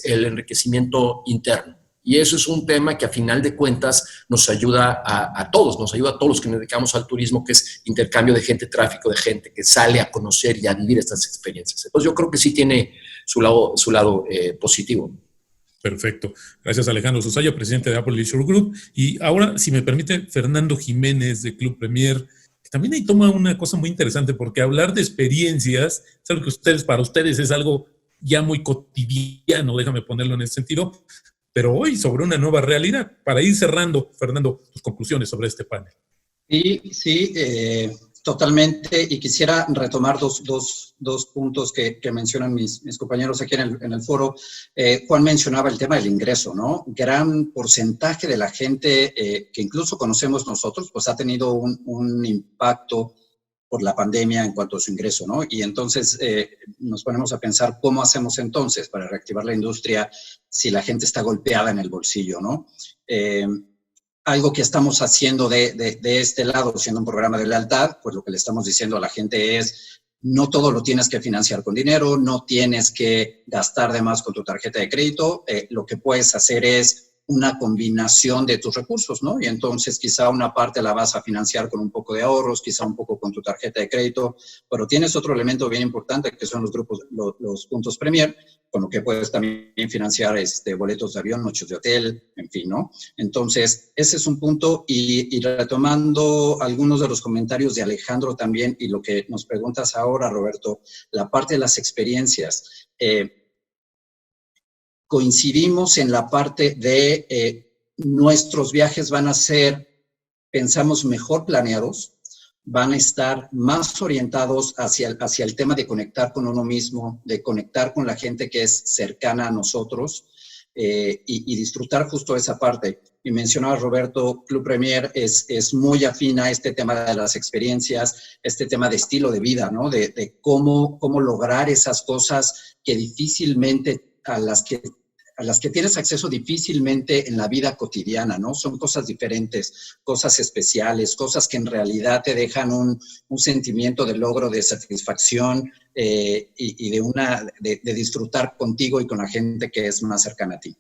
el enriquecimiento interno. Y eso es un tema que a final de cuentas nos ayuda a todos, nos ayuda a todos los que nos dedicamos al turismo, que es intercambio de gente, tráfico de gente que sale a conocer y a vivir estas experiencias. Entonces yo creo que sí tiene su lado positivo. Perfecto. Gracias, Alejandro Susayo, presidente de Apple Leisure Group. Y ahora, si me permite, Fernando Jiménez, de Club Premier, que también ahí toma una cosa muy interesante, porque hablar de experiencias es algo que para ustedes es algo ya muy cotidiano, déjame ponerlo en ese sentido, pero hoy sobre una nueva realidad. Para ir cerrando, Fernando, tus conclusiones sobre este panel. Sí, totalmente. Y quisiera retomar dos puntos que mencionan mis compañeros aquí en el foro. Juan mencionaba el tema del ingreso, ¿no? Gran porcentaje de la gente que incluso conocemos nosotros, pues ha tenido un impacto por la pandemia en cuanto a su ingreso, ¿no? Y entonces nos ponemos a pensar cómo hacemos entonces para reactivar la industria si la gente está golpeada en el bolsillo, ¿no? Algo que estamos haciendo de este lado, siendo un programa de lealtad, pues lo que le estamos diciendo a la gente es, no todo lo tienes que financiar con dinero, no tienes que gastar de más con tu tarjeta de crédito, lo que puedes hacer es una combinación de tus recursos, ¿no? Y entonces quizá una parte la vas a financiar con un poco de ahorros, quizá un poco con tu tarjeta de crédito, pero tienes otro elemento bien importante que son los puntos Premier, con lo que puedes también financiar boletos de avión, noches de hotel, en fin, ¿no? Entonces, ese es un punto. Y retomando algunos de los comentarios de Alejandro también y lo que nos preguntas ahora, Roberto, la parte de las experiencias. Coincidimos en la parte de nuestros viajes van a ser, pensamos, mejor planeados, van a estar más orientados hacia el tema de conectar con uno mismo, de conectar con la gente que es cercana a nosotros y disfrutar justo esa parte. Y mencionaba Roberto, Club Premier es muy afín a este tema de las experiencias, este tema de estilo de vida, ¿no? De cómo lograr esas cosas que difícilmente a las que tienes acceso difícilmente en la vida cotidiana, ¿no? Son cosas diferentes, cosas especiales, cosas que en realidad te dejan un sentimiento de logro, de satisfacción y de disfrutar contigo y con la gente que es más cercana a ti.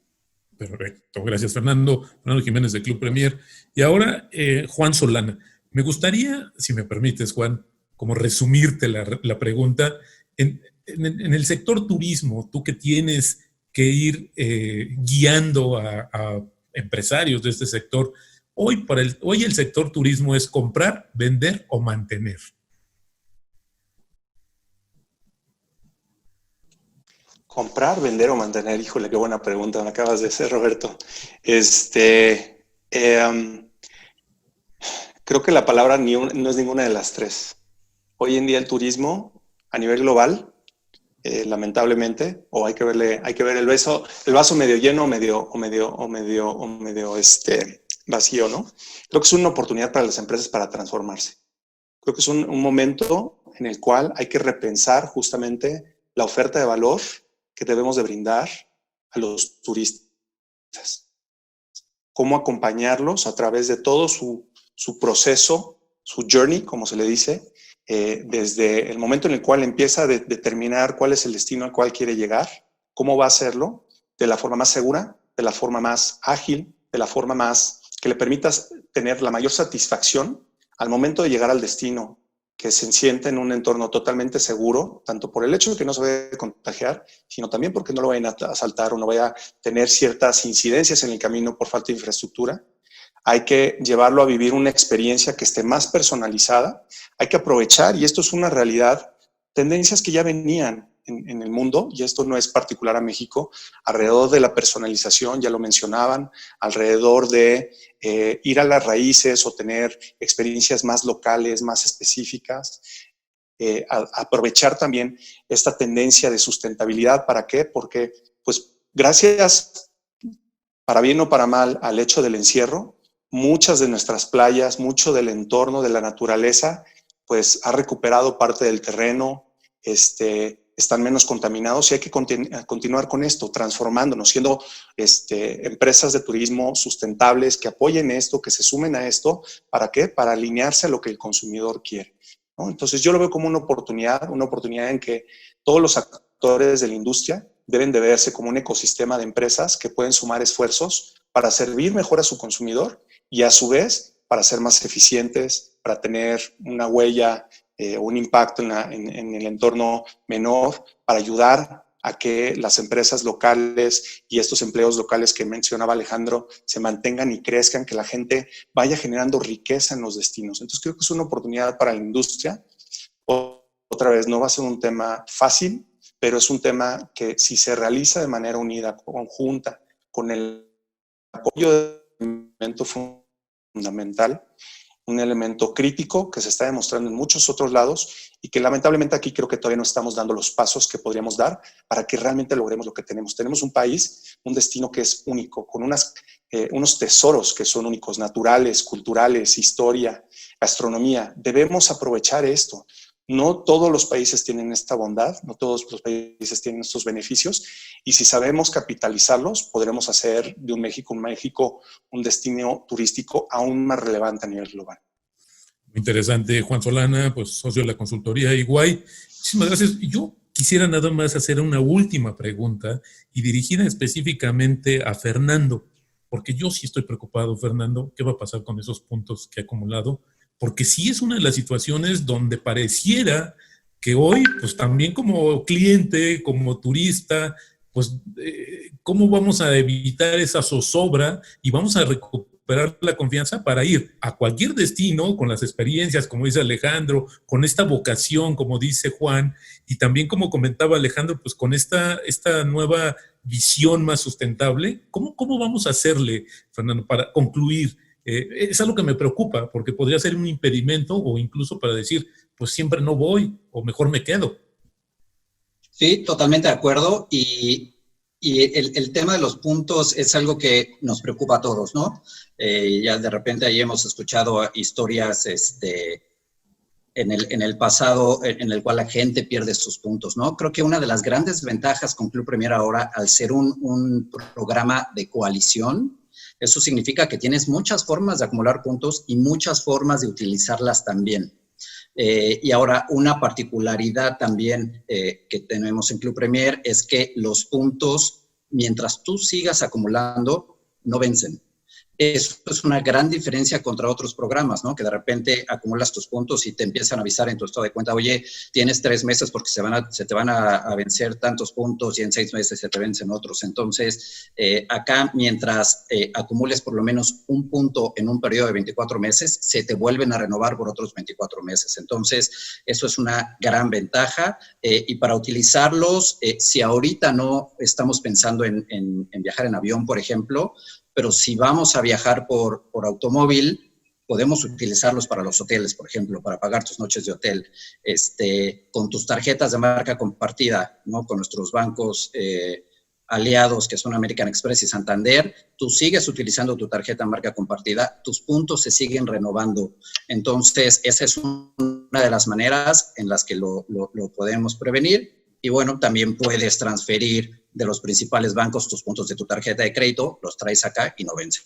Perfecto, gracias Fernando. Fernando Jiménez de Club Premier. Y ahora, Juan Solana. Me gustaría, si me permites, Juan, como resumirte la pregunta. En el sector turismo, tú que tienes que ir guiando a empresarios de este sector, hoy el sector turismo es comprar, vender o mantener. Comprar, vender o mantener. Híjole, qué buena pregunta me acabas de hacer, Roberto. Creo que la palabra no es ninguna de las tres. Hoy en día el turismo a nivel global, lamentablemente, o hay que ver el vaso medio lleno o medio vacío, ¿no? Creo que es una oportunidad para las empresas para transformarse. Creo que es un momento en el cual hay que repensar justamente la oferta de valor que debemos de brindar a los turistas. Cómo acompañarlos a través de todo su proceso, su journey, como se le dice, desde el momento en el cual empieza a determinar cuál es el destino al cual quiere llegar, cómo va a hacerlo, de la forma más segura, de la forma más ágil, de la forma más que le permita tener la mayor satisfacción al momento de llegar al destino, que se sienta en un entorno totalmente seguro, tanto por el hecho de que no se vaya a contagiar, sino también porque no lo vayan a asaltar o no vaya a tener ciertas incidencias en el camino por falta de infraestructura. Hay que llevarlo a vivir una experiencia que esté más personalizada. Hay que aprovechar, y esto es una realidad, tendencias que ya venían en el mundo, y esto no es particular a México, alrededor de la personalización, ya lo mencionaban, alrededor de ir a las raíces o tener experiencias más locales, más específicas, aprovechar también esta tendencia de sustentabilidad. ¿Para qué? Porque, pues, gracias, para bien o para mal, al hecho del encierro, muchas de nuestras playas, mucho del entorno de la naturaleza, pues ha recuperado parte del terreno, están menos contaminados, y hay que continuar con esto, transformándonos, siendo empresas de turismo sustentables que apoyen esto, que se sumen a esto. ¿Para qué? Para alinearse a lo que el consumidor quiere, ¿no? Entonces yo lo veo como una oportunidad en que todos los actores de la industria deben de verse como un ecosistema de empresas que pueden sumar esfuerzos para servir mejor a su consumidor y a su vez para ser más eficientes, para tener una huella, un impacto en el entorno menor, para ayudar a que las empresas locales y estos empleos locales que mencionaba Alejandro se mantengan y crezcan, que la gente vaya generando riqueza en los destinos. Entonces creo que es una oportunidad para la industria. Otra vez, no va a ser un tema fácil, pero es un tema que, si se realiza de manera unida, conjunta, con el apoyo del elemento fundamental, un elemento crítico que se está demostrando en muchos otros lados y que lamentablemente aquí creo que todavía no estamos dando los pasos que podríamos dar para que realmente logremos lo que tenemos. Tenemos un país, un destino que es único, con unos tesoros que son únicos, naturales, culturales, historia, gastronomía. Debemos aprovechar esto. No todos los países tienen esta bondad, no todos los países tienen estos beneficios, y si sabemos capitalizarlos, podremos hacer de un México un destino turístico aún más relevante a nivel global. Muy interesante, Juan Solana, pues socio de la consultoría Iguay. Muchísimas gracias. Yo quisiera nada más hacer una última pregunta y dirigida específicamente a Fernando, porque yo sí estoy preocupado, Fernando, ¿qué va a pasar con esos puntos que ha acumulado? Porque sí es una de las situaciones donde pareciera que hoy, pues también como cliente, como turista, pues ¿cómo vamos a evitar esa zozobra y vamos a recuperar la confianza para ir a cualquier destino con las experiencias, como dice Alejandro, con esta vocación, como dice Juan, y también como comentaba Alejandro, pues con esta nueva visión más sustentable? ¿Cómo vamos a hacerle, Fernando, para concluir? Es algo que me preocupa, porque podría ser un impedimento o incluso para decir, pues siempre no voy o mejor me quedo. Sí, totalmente de acuerdo. Y el tema de los puntos es algo que nos preocupa a todos, ¿no? Ya de repente ahí hemos escuchado historias en el pasado en el cual la gente pierde sus puntos, ¿no? Creo que una de las grandes ventajas con Club Premier ahora, al ser un programa de coalición, eso significa que tienes muchas formas de acumular puntos y muchas formas de utilizarlas también. Y ahora, una particularidad también que tenemos en Club Premier es que los puntos, mientras tú sigas acumulando, no vencen. Eso es una gran diferencia contra otros programas, ¿no? Que de repente acumulas tus puntos y te empiezan a avisar en tu estado de cuenta, oye, tienes 3 meses porque se te van a vencer tantos puntos y en 6 meses se te vencen otros. Entonces, acá, mientras acumules por lo menos un punto en un periodo de 24 meses, se te vuelven a renovar por otros 24 meses. Entonces, eso es una gran ventaja. Y para utilizarlos, si ahorita no estamos pensando en viajar en avión, por ejemplo, pero si vamos a viajar por automóvil, podemos utilizarlos para los hoteles, por ejemplo, para pagar tus noches de hotel, con tus tarjetas de marca compartida, ¿no? Con nuestros bancos aliados, que son American Express y Santander, tú sigues utilizando tu tarjeta de marca compartida, tus puntos se siguen renovando. Entonces, esa es una de las maneras en las que lo podemos prevenir. Y bueno, también puedes transferir de los principales bancos tus puntos de tu tarjeta de crédito, los traes acá y no vencen.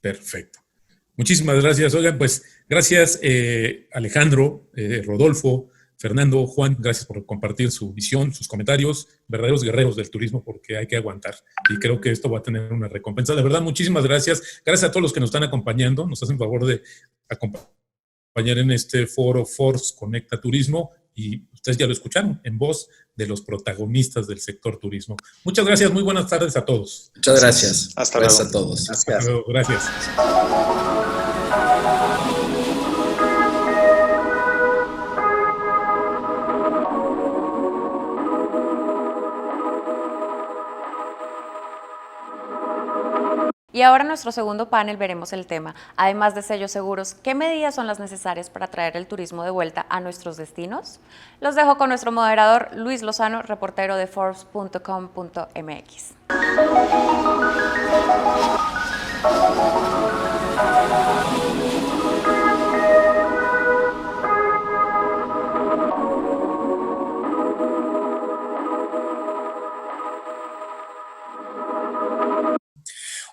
Perfecto. Muchísimas gracias. Oigan, pues gracias Alejandro, Rodolfo, Fernando, Juan, gracias por compartir su visión, sus comentarios, verdaderos guerreros del turismo, porque hay que aguantar. Y creo que esto va a tener una recompensa. De verdad, muchísimas gracias. Gracias a todos los que nos están acompañando. Nos hacen favor de acompañar en este foro Forbes Conecta Turismo. Y ustedes ya lo escucharon, en voz de los protagonistas del sector turismo. Muchas gracias, muy buenas tardes a todos. Muchas gracias. Hasta luego. Gracias a todos. Hasta luego, gracias. Y ahora en nuestro segundo panel veremos el tema, además de sellos seguros, ¿qué medidas son las necesarias para traer el turismo de vuelta a nuestros destinos? Los dejo con nuestro moderador Luis Lozano, reportero de Forbes.com.mx.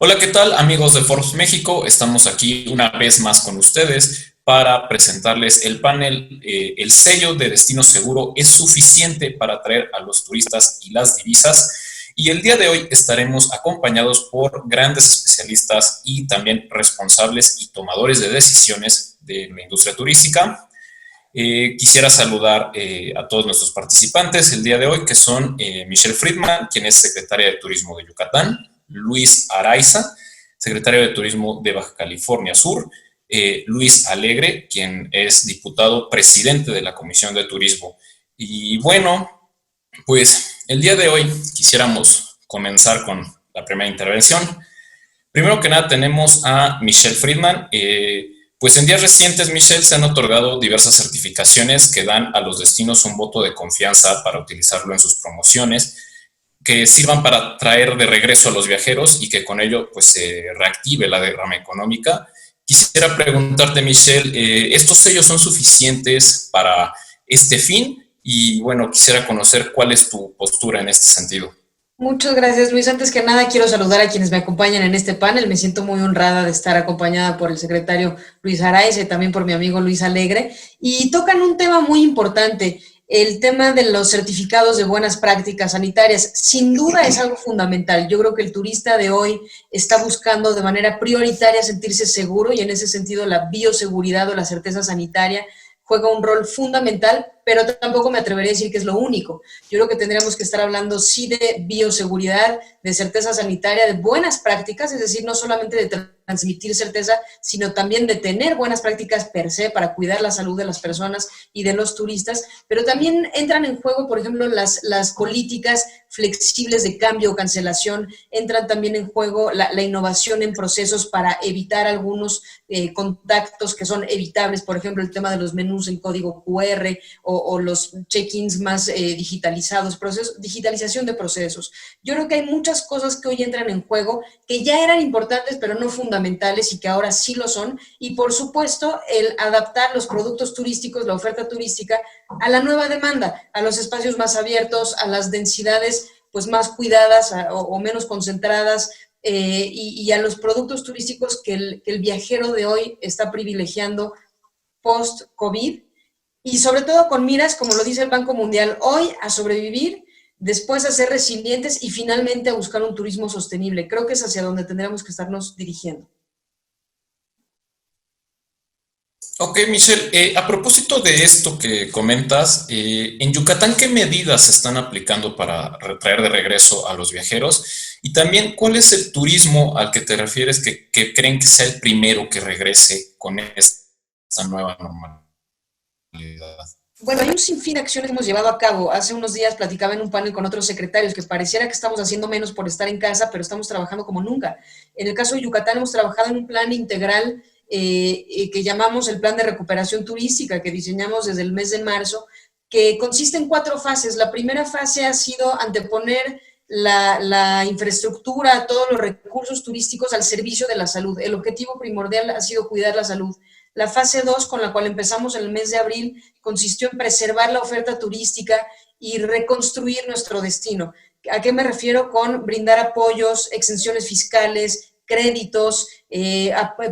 Hola, ¿qué tal amigos de Forbes México? Estamos aquí una vez más con ustedes para presentarles el panel. El sello de destino seguro es suficiente para atraer a los turistas y las divisas. Y el día de hoy estaremos acompañados por grandes especialistas y también responsables y tomadores de decisiones de la industria turística. Quisiera saludar a todos nuestros participantes el día de hoy, que son Michelle Friedman, quien es secretaria de Turismo de Yucatán, Luis Araiza, secretario de Turismo de Baja California Sur, Luis Alegre, quien es diputado presidente de la Comisión de Turismo. Y bueno, pues el día de hoy quisiéramos comenzar con la primera intervención. Primero que nada tenemos a Michelle Friedman. Pues en días recientes, Michelle, se han otorgado diversas certificaciones que dan a los destinos un voto de confianza para utilizarlo en sus promociones, que sirvan para traer de regreso a los viajeros y que con ello pues se reactive la derrama económica. Quisiera preguntarte, Michelle, ¿estos sellos son suficientes para este fin? Y bueno, quisiera conocer cuál es tu postura en este sentido. Muchas gracias, Luis. Antes que nada, quiero saludar a quienes me acompañan en este panel. Me siento muy honrada de estar acompañada por el secretario Luis Araiza y también por mi amigo Luis Alegre. Y tocan un tema muy importante, el tema de los certificados de buenas prácticas sanitarias. Sin duda es algo fundamental. Yo creo que el turista de hoy está buscando de manera prioritaria sentirse seguro y en ese sentido la bioseguridad o la certeza sanitaria juega un rol fundamental, pero tampoco me atrevería a decir que es lo único. Yo creo que tendríamos que estar hablando sí de bioseguridad, de certeza sanitaria, de buenas prácticas, es decir, no solamente de transmitir certeza, sino también de tener buenas prácticas per se para cuidar la salud de las personas y de los turistas, pero también entran en juego, por ejemplo, las políticas flexibles de cambio o cancelación, entran también en juego la innovación en procesos para evitar algunos contactos que son evitables, por ejemplo, el tema de los menús en código QR o los check-ins más digitalizados, digitalización de procesos. Yo creo que hay muchas cosas que hoy entran en juego que ya eran importantes, pero no fundamentales y que ahora sí lo son. Y por supuesto, el adaptar los productos turísticos, la oferta turística, a la nueva demanda, a los espacios más abiertos, a las densidades pues más cuidadas o menos concentradas, y a los productos turísticos que el viajero de hoy está privilegiando post-COVID. Y sobre todo con miras, como lo dice el Banco Mundial, hoy a sobrevivir después a ser resilientes y finalmente a buscar un turismo sostenible. Creo que es hacia donde tendríamos que estarnos dirigiendo. Ok, Michelle, a propósito de esto que comentas, en Yucatán, ¿qué medidas se están aplicando para traer de regreso a los viajeros? Y también, ¿cuál es el turismo al que te refieres que creen que sea el primero que regrese con esta nueva normalidad? Bueno, hay un sinfín de acciones que hemos llevado a cabo. Hace unos días platicaba en un panel con otros secretarios que pareciera que estamos haciendo menos por estar en casa, pero estamos trabajando como nunca. En el caso de Yucatán hemos trabajado en un plan integral que llamamos el Plan de Recuperación Turística, que diseñamos desde el mes de marzo, que consiste en 4 fases. La primera fase ha sido anteponer la infraestructura, todos los recursos turísticos al servicio de la salud. El objetivo primordial ha sido cuidar la salud. La fase 2, con la cual empezamos en el mes de abril, consistió en preservar la oferta turística y reconstruir nuestro destino. ¿A qué me refiero? Con brindar apoyos, exenciones fiscales, créditos,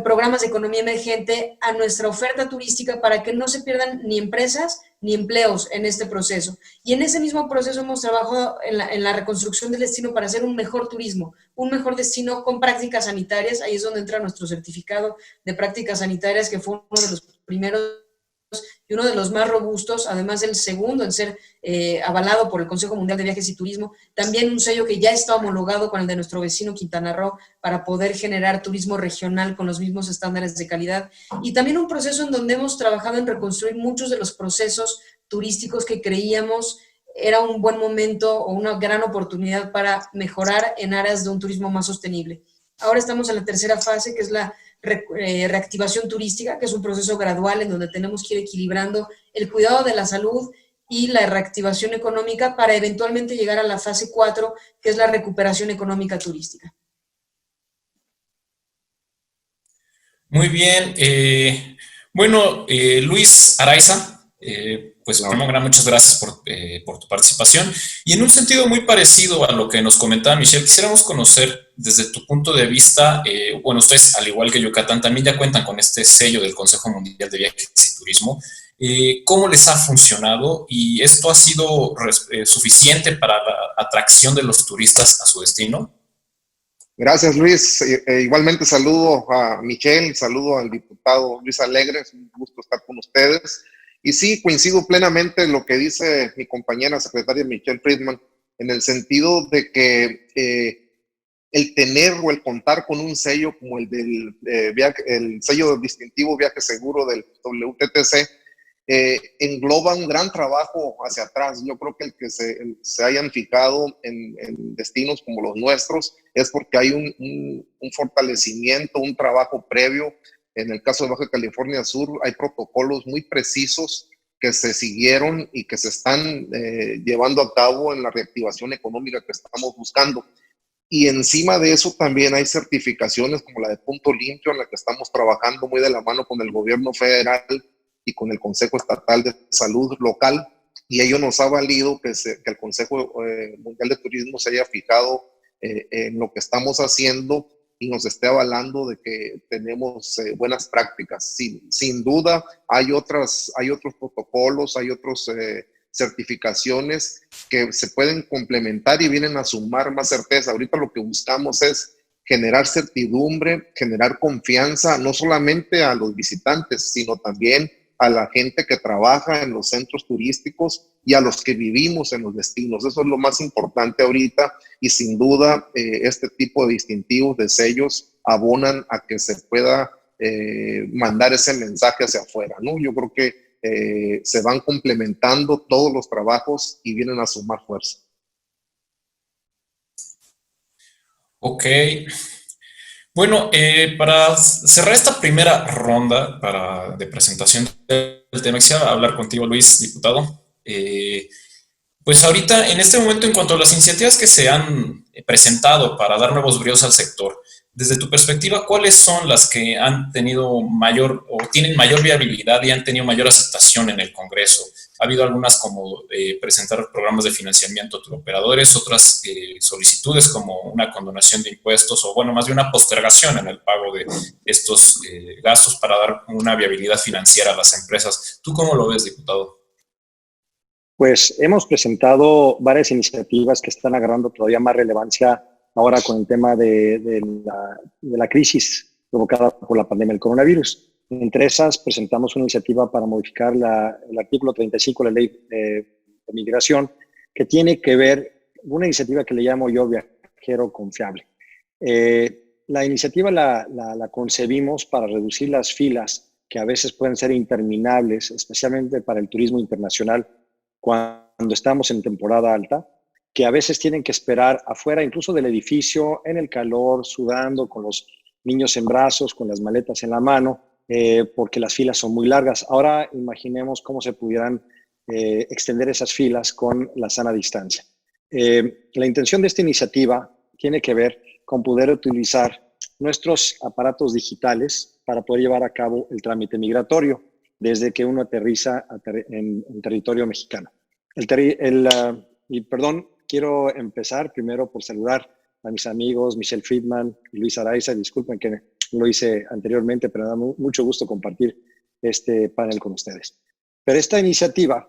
programas de economía emergente a nuestra oferta turística para que no se pierdan ni empresas ni empleos en este proceso. Y en ese mismo proceso hemos trabajado en la reconstrucción del destino para hacer un mejor turismo, un mejor destino con prácticas sanitarias. Ahí es donde entra nuestro certificado de prácticas sanitarias, que fue uno de los primeros y uno de los más robustos, además del segundo en ser avalado por el Consejo Mundial de Viajes y Turismo, también un sello que ya está homologado con el de nuestro vecino Quintana Roo para poder generar turismo regional con los mismos estándares de calidad, y también un proceso en donde hemos trabajado en reconstruir muchos de los procesos turísticos que creíamos era un buen momento o una gran oportunidad para mejorar en aras de un turismo más sostenible. Ahora estamos en la tercera fase, que es la reactivación turística, que es un proceso gradual en donde tenemos que ir equilibrando el cuidado de la salud y la reactivación económica para eventualmente llegar a la fase 4, que es la recuperación económica turística. Muy bien. Luis Araiza, pues primero, muchas gracias por tu participación. Y en un sentido muy parecido a lo que nos comentaba Michelle, quisiéramos conocer desde tu punto de vista, ustedes, al igual que Yucatán, también ya cuentan con este sello del Consejo Mundial de Viajes y Turismo. ¿Cómo les ha funcionado? ¿Y esto ha sido suficiente para la atracción de los turistas a su destino? Gracias, Luis. Igualmente saludo a Michelle, saludo al diputado Luis Alegre, es un gusto estar con ustedes. Y sí, coincido plenamente en lo que dice mi compañera secretaria Michelle Friedman, en el sentido de que el tener o el contar con un sello como el del el sello distintivo Viaje Seguro del WTTC, engloba un gran trabajo hacia atrás. Yo creo que el que se hayan fijado en destinos como los nuestros es porque hay un fortalecimiento, un trabajo previo. En el caso de Baja California Sur hay protocolos muy precisos que se siguieron y que se están llevando a cabo en la reactivación económica que estamos buscando. Y encima de eso también hay certificaciones como la de Punto Limpio, en la que estamos trabajando muy de la mano con el gobierno federal y con el Consejo Estatal de Salud local, y ello nos ha valido que el Consejo Mundial de Turismo se haya fijado en lo que estamos haciendo y nos esté avalando de que tenemos buenas prácticas. Sin duda hay otros protocolos, hay otras certificaciones que se pueden complementar y vienen a sumar más certeza. Ahorita lo que buscamos es generar certidumbre, generar confianza, no solamente a los visitantes, sino también a la gente que trabaja en los centros turísticos y a los que vivimos en los destinos. Eso es lo más importante ahorita, y sin duda este tipo de distintivos, de sellos, abonan a que se pueda mandar ese mensaje hacia afuera, ¿no? Yo creo que se van complementando todos los trabajos y vienen a sumar fuerza. Ok. Bueno, para cerrar esta primera ronda de presentación del tema, quisiera hablar contigo, Luis, diputado. Pues ahorita, en este momento, en cuanto a las iniciativas que se han presentado para dar nuevos bríos al sector, desde tu perspectiva, ¿cuáles son las que han tenido mayor o tienen mayor viabilidad y han tenido mayor aceptación en el Congreso? Ha habido algunas como presentar programas de financiamiento a operadores, otras solicitudes como una condonación de impuestos o, bueno, más bien una postergación en el pago de estos gastos para dar una viabilidad financiera a las empresas. ¿Tú cómo lo ves, diputado? Pues hemos presentado varias iniciativas que están agarrando todavía más relevancia ahora con el tema de la crisis provocada por la pandemia del coronavirus. Entre esas, presentamos una iniciativa para modificar el artículo 35 de la Ley de Migración, que tiene que ver, una iniciativa que le llamo yo viajero confiable. La iniciativa la concebimos para reducir las filas que a veces pueden ser interminables, especialmente para el turismo internacional, cuando estamos en temporada alta, que a veces tienen que esperar afuera, incluso del edificio, en el calor, sudando, con los niños en brazos, con las maletas en la mano, porque las filas son muy largas. Ahora imaginemos cómo se pudieran extender esas filas con la sana distancia. La intención de esta iniciativa tiene que ver con poder utilizar nuestros aparatos digitales para poder llevar a cabo el trámite migratorio desde que uno aterriza en territorio mexicano. Y perdón, quiero empezar primero por saludar a mis amigos Michelle Friedman y Luis Araiza. Disculpen que lo hice anteriormente, pero me da mucho gusto compartir este panel con ustedes. Pero esta iniciativa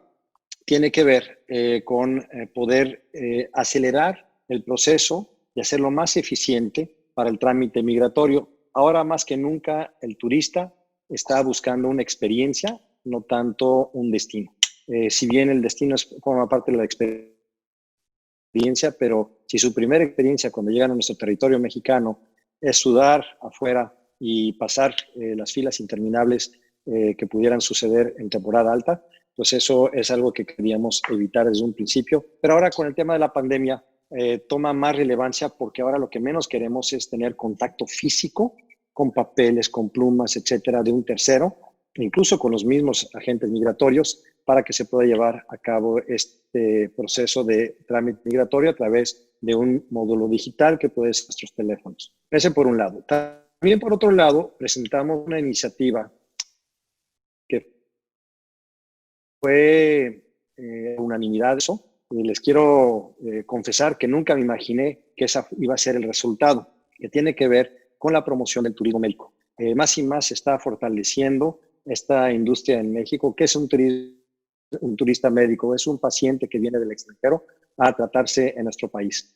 tiene que ver con poder acelerar el proceso y hacerlo más eficiente para el trámite migratorio. Ahora más que nunca el turista está buscando una experiencia, no tanto un destino. Si bien el destino forma parte de la experiencia, pero si su primera experiencia cuando llegan a nuestro territorio mexicano es sudar afuera y pasar las filas interminables que pudieran suceder en temporada alta, pues eso es algo que queríamos evitar desde un principio. Pero ahora con el tema de la pandemia toma más relevancia porque ahora lo que menos queremos es tener contacto físico con papeles, con plumas, etcétera, de un tercero, incluso con los mismos agentes migratorios, para que se pueda llevar a cabo este proceso de trámite migratorio a través de un módulo digital que puede ser nuestros teléfonos. Ese por un lado. También por otro lado, presentamos una iniciativa que fue unanimidad eso. Y les quiero confesar que nunca me imaginé que esa iba a ser el resultado, que tiene que ver con la promoción del turismo médico. Más y más se está fortaleciendo esta industria en México, que es un turista médico, es un paciente que viene del extranjero a tratarse en nuestro país.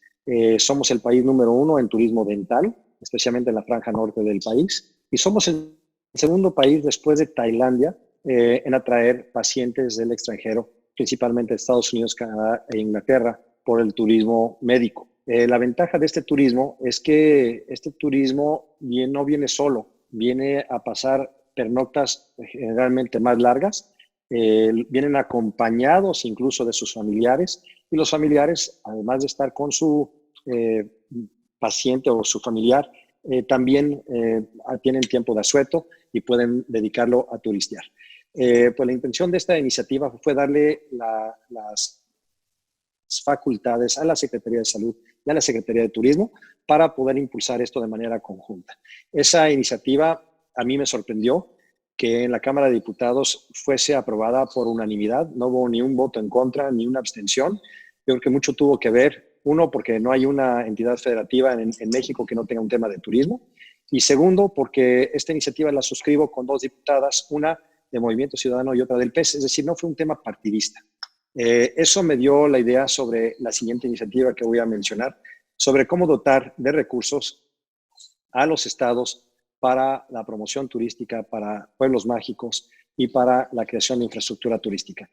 Somos el país número 1 en turismo dental, especialmente en la franja norte del país, y somos el segundo país después de Tailandia en atraer pacientes del extranjero, principalmente de Estados Unidos, Canadá e Inglaterra, por el turismo médico. La ventaja de este turismo es que este turismo no viene solo, viene a pasar pernoctas generalmente más largas, vienen acompañados incluso de sus familiares, y los familiares, además de estar con su paciente o su familiar, también tienen tiempo de asueto y pueden dedicarlo a turistear. Pues la intención de esta iniciativa fue darle las facultades a la Secretaría de Salud y a la Secretaría de Turismo para poder impulsar esto de manera conjunta. Esa iniciativa a mí me sorprendió que en la Cámara de Diputados fuese aprobada por unanimidad. No hubo ni un voto en contra ni una abstención. Yo creo que mucho tuvo que ver, uno, porque no hay una entidad federativa en México que no tenga un tema de turismo, y segundo, porque esta iniciativa la suscribo con 2 diputadas, una de Movimiento Ciudadano y otra del PES, es decir, no fue un tema partidista. Eso me dio la idea sobre la siguiente iniciativa que voy a mencionar, sobre cómo dotar de recursos a los estados para la promoción turística, para pueblos mágicos y para la creación de infraestructura turística.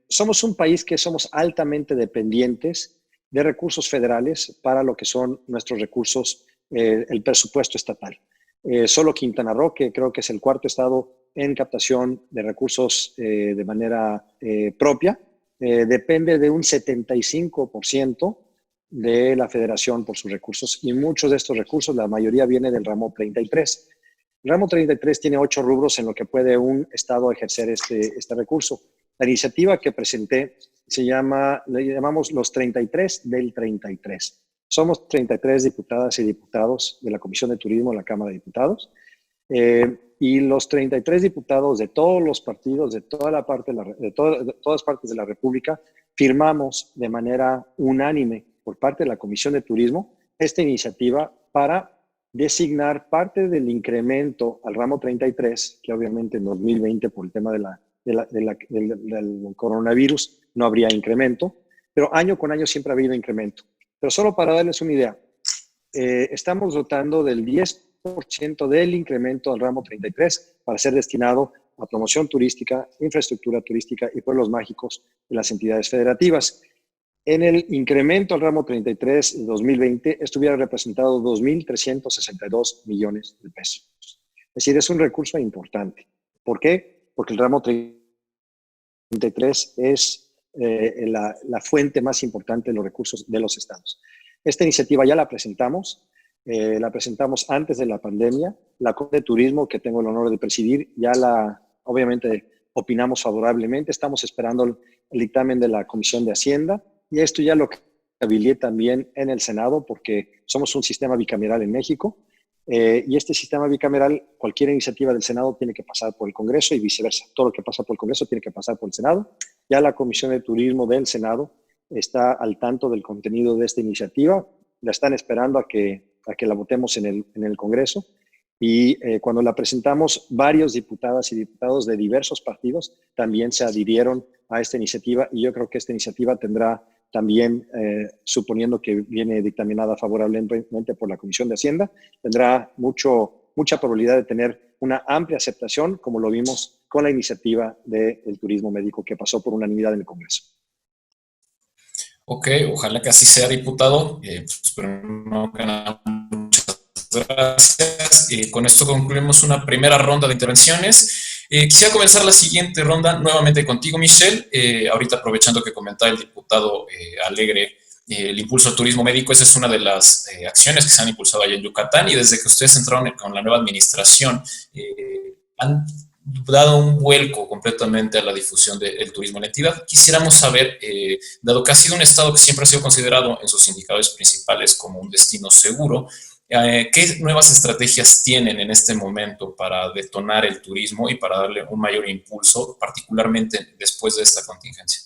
Somos un país que somos altamente dependientes de recursos federales para lo que son nuestros recursos, el presupuesto estatal. Solo Quintana Roo, que creo que es el 4º estado en captación de recursos de manera propia, depende de un 75% de la federación por sus recursos, y muchos de estos recursos, la mayoría viene del ramo 33. El ramo 33 tiene 8 rubros en lo que puede un estado ejercer este recurso. La iniciativa que presenté le llamamos los 33 del 33. Somos 33 diputadas y diputados de la Comisión de Turismo de la Cámara de Diputados, y los 33 diputados de todos los partidos, de todas partes de la República, firmamos de manera unánime por parte de la Comisión de Turismo esta iniciativa para designar parte del incremento al ramo 33, que obviamente en 2020 por el tema de la del coronavirus no habría incremento, pero año con año siempre ha habido incremento. Pero solo para darles una idea, estamos dotando del 10% del incremento al ramo 33 para ser destinado a promoción turística, infraestructura turística y pueblos mágicos de las entidades federativas. En el incremento al ramo 33 de 2020 estuviera representado 2.362 millones de pesos. Es decir, es un recurso importante. ¿Por qué? Porque el ramo 33 es la fuente más importante de los recursos de los estados. Esta iniciativa ya la presentamos antes de la pandemia. La Comisión de Turismo, que tengo el honor de presidir, obviamente opinamos favorablemente. Estamos esperando el dictamen de la Comisión de Hacienda y esto ya lo habilita también en el Senado porque somos un sistema bicameral en México y este sistema bicameral, cualquier iniciativa del Senado tiene que pasar por el Congreso y viceversa. Todo lo que pasa por el Congreso tiene que pasar por el Senado. Ya la Comisión de Turismo del Senado está al tanto del contenido de esta iniciativa. La están esperando a que la votemos en el Congreso. Y cuando la presentamos, varios diputadas y diputados de diversos partidos también se adhirieron a esta iniciativa y yo creo que esta iniciativa tendrá también, suponiendo que viene dictaminada favorablemente por la Comisión de Hacienda, tendrá mucha probabilidad de tener una amplia aceptación, como lo vimos con la iniciativa del turismo médico que pasó por unanimidad en el Congreso. Ok, ojalá que así sea, diputado. Pero no, muchas gracias. Con esto concluimos una primera ronda de intervenciones. Quisiera comenzar la siguiente ronda nuevamente contigo, Michelle. Ahorita aprovechando que comentaba el diputado Alegre el impulso al turismo médico, esa es una de las acciones que se han impulsado allá en Yucatán y desde que ustedes entraron con la nueva administración han dado un vuelco completamente a la difusión del turismo en la entidad. Quisiéramos saber, dado que ha sido un estado que siempre ha sido considerado en sus indicadores principales como un destino seguro, ¿qué nuevas estrategias tienen en este momento para detonar el turismo y para darle un mayor impulso, particularmente después de esta contingencia?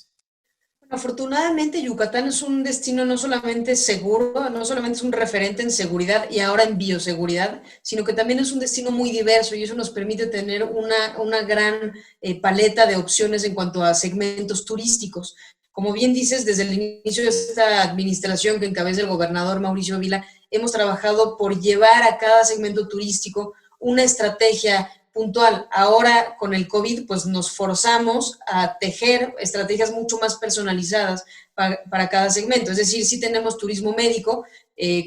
Afortunadamente, Yucatán es un destino no solamente seguro, no solamente es un referente en seguridad y ahora en bioseguridad, sino que también es un destino muy diverso y eso nos permite tener una gran paleta de opciones en cuanto a segmentos turísticos. Como bien dices, desde el inicio de esta administración que encabeza el gobernador Mauricio Vila, hemos trabajado por llevar a cada segmento turístico una estrategia puntual. Ahora con el COVID pues nos forzamos a tejer estrategias mucho más personalizadas para cada segmento. Es decir, sí tenemos turismo médico,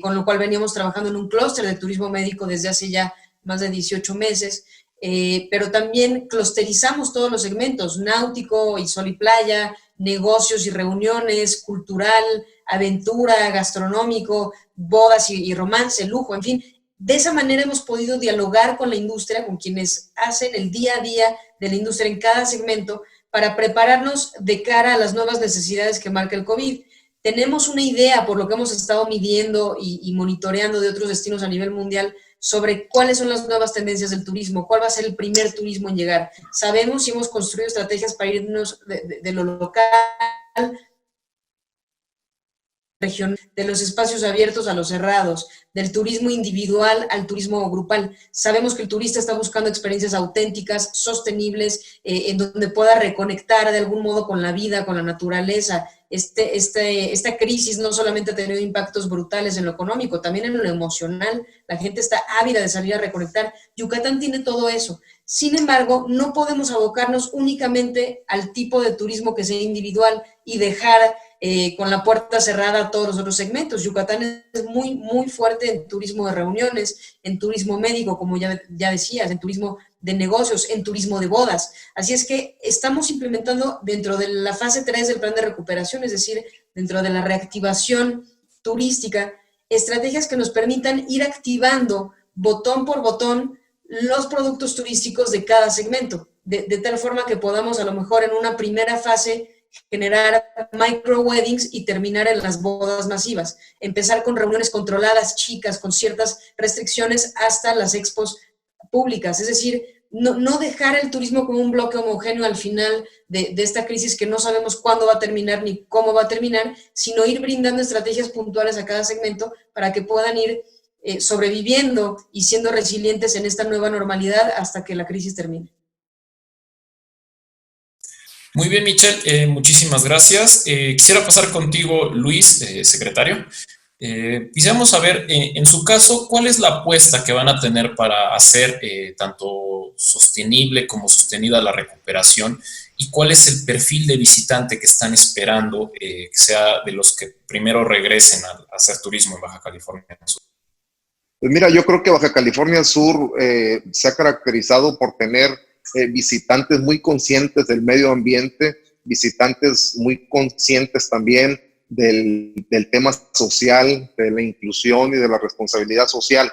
con lo cual veníamos trabajando en un clúster de turismo médico desde hace ya más de 18 meses, pero también clusterizamos todos los segmentos: náutico y sol y playa, negocios y reuniones, cultural, aventura, gastronómico, bodas y romance, lujo, en fin. De esa manera hemos podido dialogar con la industria, con quienes hacen el día a día de la industria en cada segmento, para prepararnos de cara a las nuevas necesidades que marca el COVID. Tenemos una idea, por lo que hemos estado midiendo y monitoreando de otros destinos a nivel mundial, sobre cuáles son las nuevas tendencias del turismo, cuál va a ser el primer turismo en llegar. Sabemos y hemos construido estrategias para irnos de lo local, región, de los espacios abiertos a los cerrados, del turismo individual al turismo grupal. Sabemos que el turista está buscando experiencias auténticas, sostenibles, en donde pueda reconectar de algún modo con la vida, con la naturaleza. Esta crisis no solamente ha tenido impactos brutales en lo económico, también en lo emocional. La gente está ávida de salir a reconectar. Yucatán tiene todo eso. Sin embargo, no podemos abocarnos únicamente al tipo de turismo que sea individual y dejar con la puerta cerrada a todos los otros segmentos. Yucatán es muy, muy fuerte en turismo de reuniones, en turismo médico, como ya decías, en turismo de negocios, en turismo de bodas. Así es que estamos implementando dentro de la fase 3 del plan de recuperación, es decir, dentro de la reactivación turística, estrategias que nos permitan ir activando botón por botón los productos turísticos de cada segmento, de tal forma que podamos a lo mejor en una primera fase generar micro weddings y terminar en las bodas masivas. Empezar con reuniones controladas, chicas, con ciertas restricciones, hasta las expos públicas. Es decir, no dejar el turismo como un bloque homogéneo al final de esta crisis que no sabemos cuándo va a terminar ni cómo va a terminar, sino ir brindando estrategias puntuales a cada segmento para que puedan ir sobreviviendo y siendo resilientes en esta nueva normalidad hasta que la crisis termine. Muy bien, Michelle, muchísimas gracias. Quisiera pasar contigo, Luis, secretario. Quisiéramos saber, en su caso, ¿cuál es la apuesta que van a tener para hacer tanto sostenible como sostenida la recuperación? ¿Y cuál es el perfil de visitante que están esperando que sea de los que primero regresen a hacer turismo en Baja California Sur? Pues mira, yo creo que Baja California Sur se ha caracterizado por tener visitantes muy conscientes del medio ambiente, visitantes muy conscientes también del tema social, de la inclusión y de la responsabilidad social.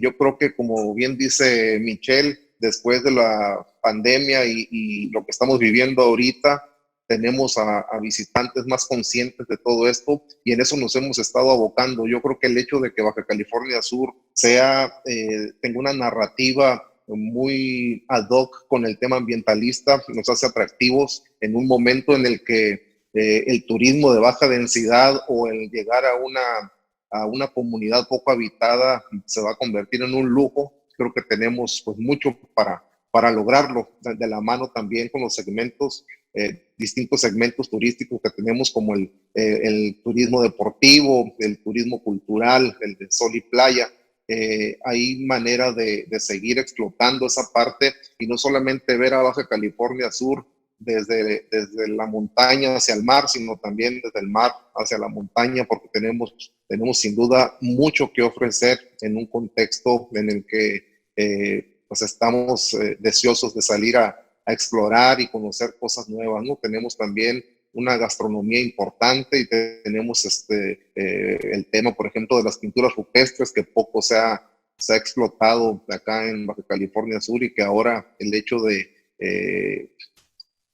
Yo creo que, como bien dice Michelle, después de la pandemia y lo que estamos viviendo ahorita, tenemos a visitantes más conscientes de todo esto y en eso nos hemos estado abocando. Yo creo que el hecho de que Baja California Sur tenga una narrativa muy ad hoc con el tema ambientalista nos hace atractivos en un momento en el que el turismo de baja densidad o el llegar a una comunidad poco habitada se va a convertir en un lujo. Creo que tenemos pues mucho para lograrlo, de la mano también con los segmentos, distintos segmentos turísticos que tenemos, como el turismo deportivo, el turismo cultural, el de sol y playa. Hay manera de seguir explotando esa parte y no solamente ver a Baja California Sur desde la montaña hacia el mar, sino también desde el mar hacia la montaña, porque tenemos sin duda mucho que ofrecer en un contexto en el que pues estamos deseosos de salir a explorar y conocer cosas nuevas, ¿no? Tenemos también una gastronomía importante y tenemos el tema, por ejemplo, de las pinturas rupestres, que poco se ha explotado acá en Baja California Sur y que ahora el hecho de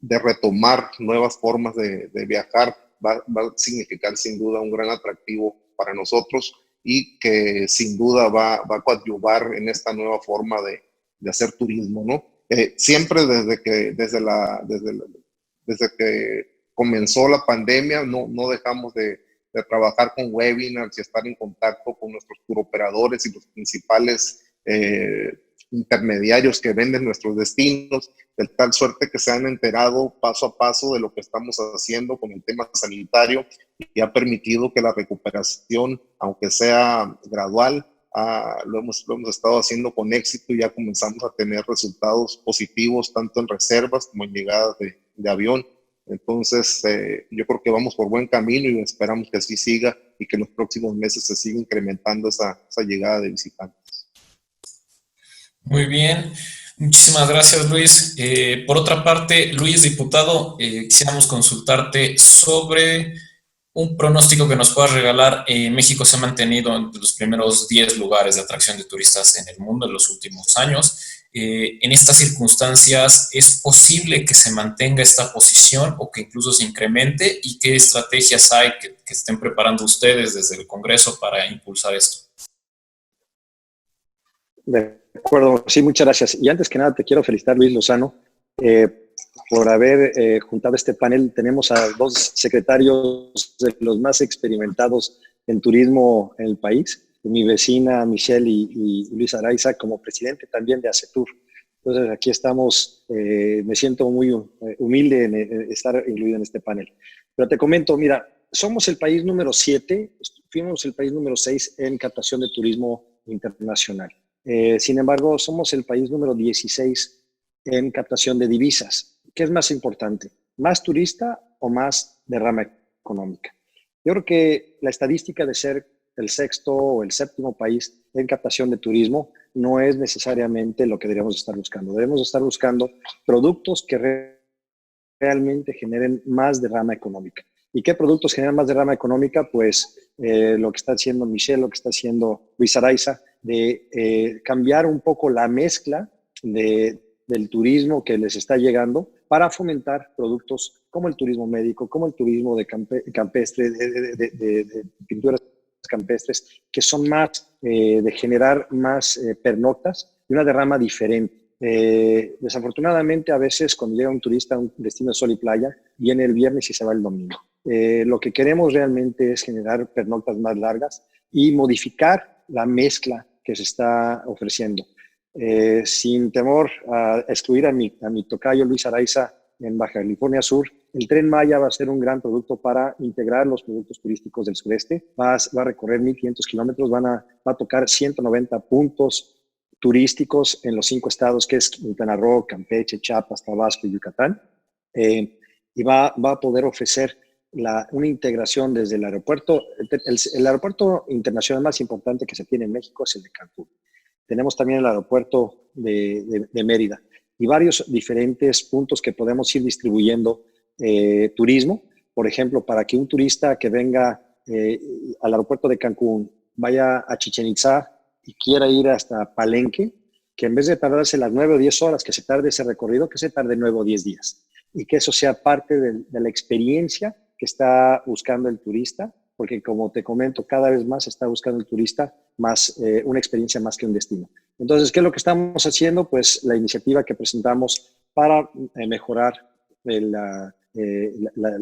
retomar nuevas formas de viajar va a significar sin duda un gran atractivo para nosotros y que sin duda va a coadyuvar en esta nueva forma de hacer turismo, ¿no? Siempre desde que comenzó la pandemia no dejamos de trabajar con webinars y estar en contacto con nuestros turoperadores y los principales intermediarios que venden nuestros destinos, de tal suerte que se han enterado paso a paso de lo que estamos haciendo con el tema sanitario y ha permitido que la recuperación, aunque sea gradual, lo hemos estado haciendo con éxito y ya comenzamos a tener resultados positivos tanto en reservas como en llegadas de avión. Entonces, yo creo que vamos por buen camino y esperamos que así siga y que en los próximos meses se siga incrementando esa llegada de visitantes. Muy bien, muchísimas gracias, Luis. Por otra parte, Luis, diputado, quisiéramos consultarte sobre un pronóstico que nos puedas regalar. México se ha mantenido entre los primeros 10 lugares de atracción de turistas en el mundo en los últimos años. En estas circunstancias, ¿es posible que se mantenga esta posición o que incluso se incremente? ¿Y qué estrategias hay que estén preparando ustedes desde el Congreso para impulsar esto? De acuerdo, sí, muchas gracias. Y antes que nada te quiero felicitar, Luis Lozano, por haber juntado este panel. Tenemos a dos secretarios de los más experimentados en turismo en el país, mi vecina Michelle y Luis Araiza, como presidente también de ACETUR. Entonces aquí estamos, me siento muy humilde en estar incluido en este panel. Pero te comento, mira, somos el país número 7, fuimos el país número 6 en captación de turismo internacional. Sin embargo, somos el país número 16 en captación de divisas. ¿Qué es más importante? ¿Más turista o más derrama económica? Yo creo que la estadística de ser el sexto o el séptimo país en captación de turismo no es necesariamente lo que deberíamos estar buscando. Debemos estar buscando productos que realmente generen más derrama económica. ¿Y qué productos generan más derrama económica? Pues lo que está haciendo Michelle, lo que está haciendo Luis Araiza, de cambiar un poco la mezcla del turismo que les está llegando para fomentar productos como el turismo médico, como el turismo de campestre, de pinturas campestres, que son más de generar más pernoctas y una derrama diferente. Desafortunadamente, a veces cuando llega un turista a un destino de sol y playa, viene el viernes y se va el domingo. Lo que queremos realmente es generar pernoctas más largas y modificar la mezcla que se está ofreciendo. Sin temor a excluir a mi tocayo Luis Araiza, en Baja California Sur. El Tren Maya va a ser un gran producto para integrar los productos turísticos del sureste. Va a recorrer 1.500 kilómetros, va a tocar 190 puntos turísticos en los 5 estados, que es Quintana Roo, Campeche, Chiapas, Tabasco y Yucatán. Y va a poder ofrecer una integración desde el aeropuerto. El aeropuerto internacional más importante que se tiene en México es el de Cancún. Tenemos también el aeropuerto de Mérida y varios diferentes puntos que podemos ir distribuyendo turismo. Por ejemplo, para que un turista que venga al aeropuerto de Cancún vaya a Chichén Itzá y quiera ir hasta Palenque, que en vez de tardarse las 9 o 10 horas que se tarde ese recorrido, que se tarde 9 o 10 días. Y que eso sea parte de la experiencia que está buscando el turista, porque como te comento, cada vez más está buscando el turista más una experiencia más que un destino. Entonces, ¿qué es lo que estamos haciendo? Pues la iniciativa que presentamos para mejorar la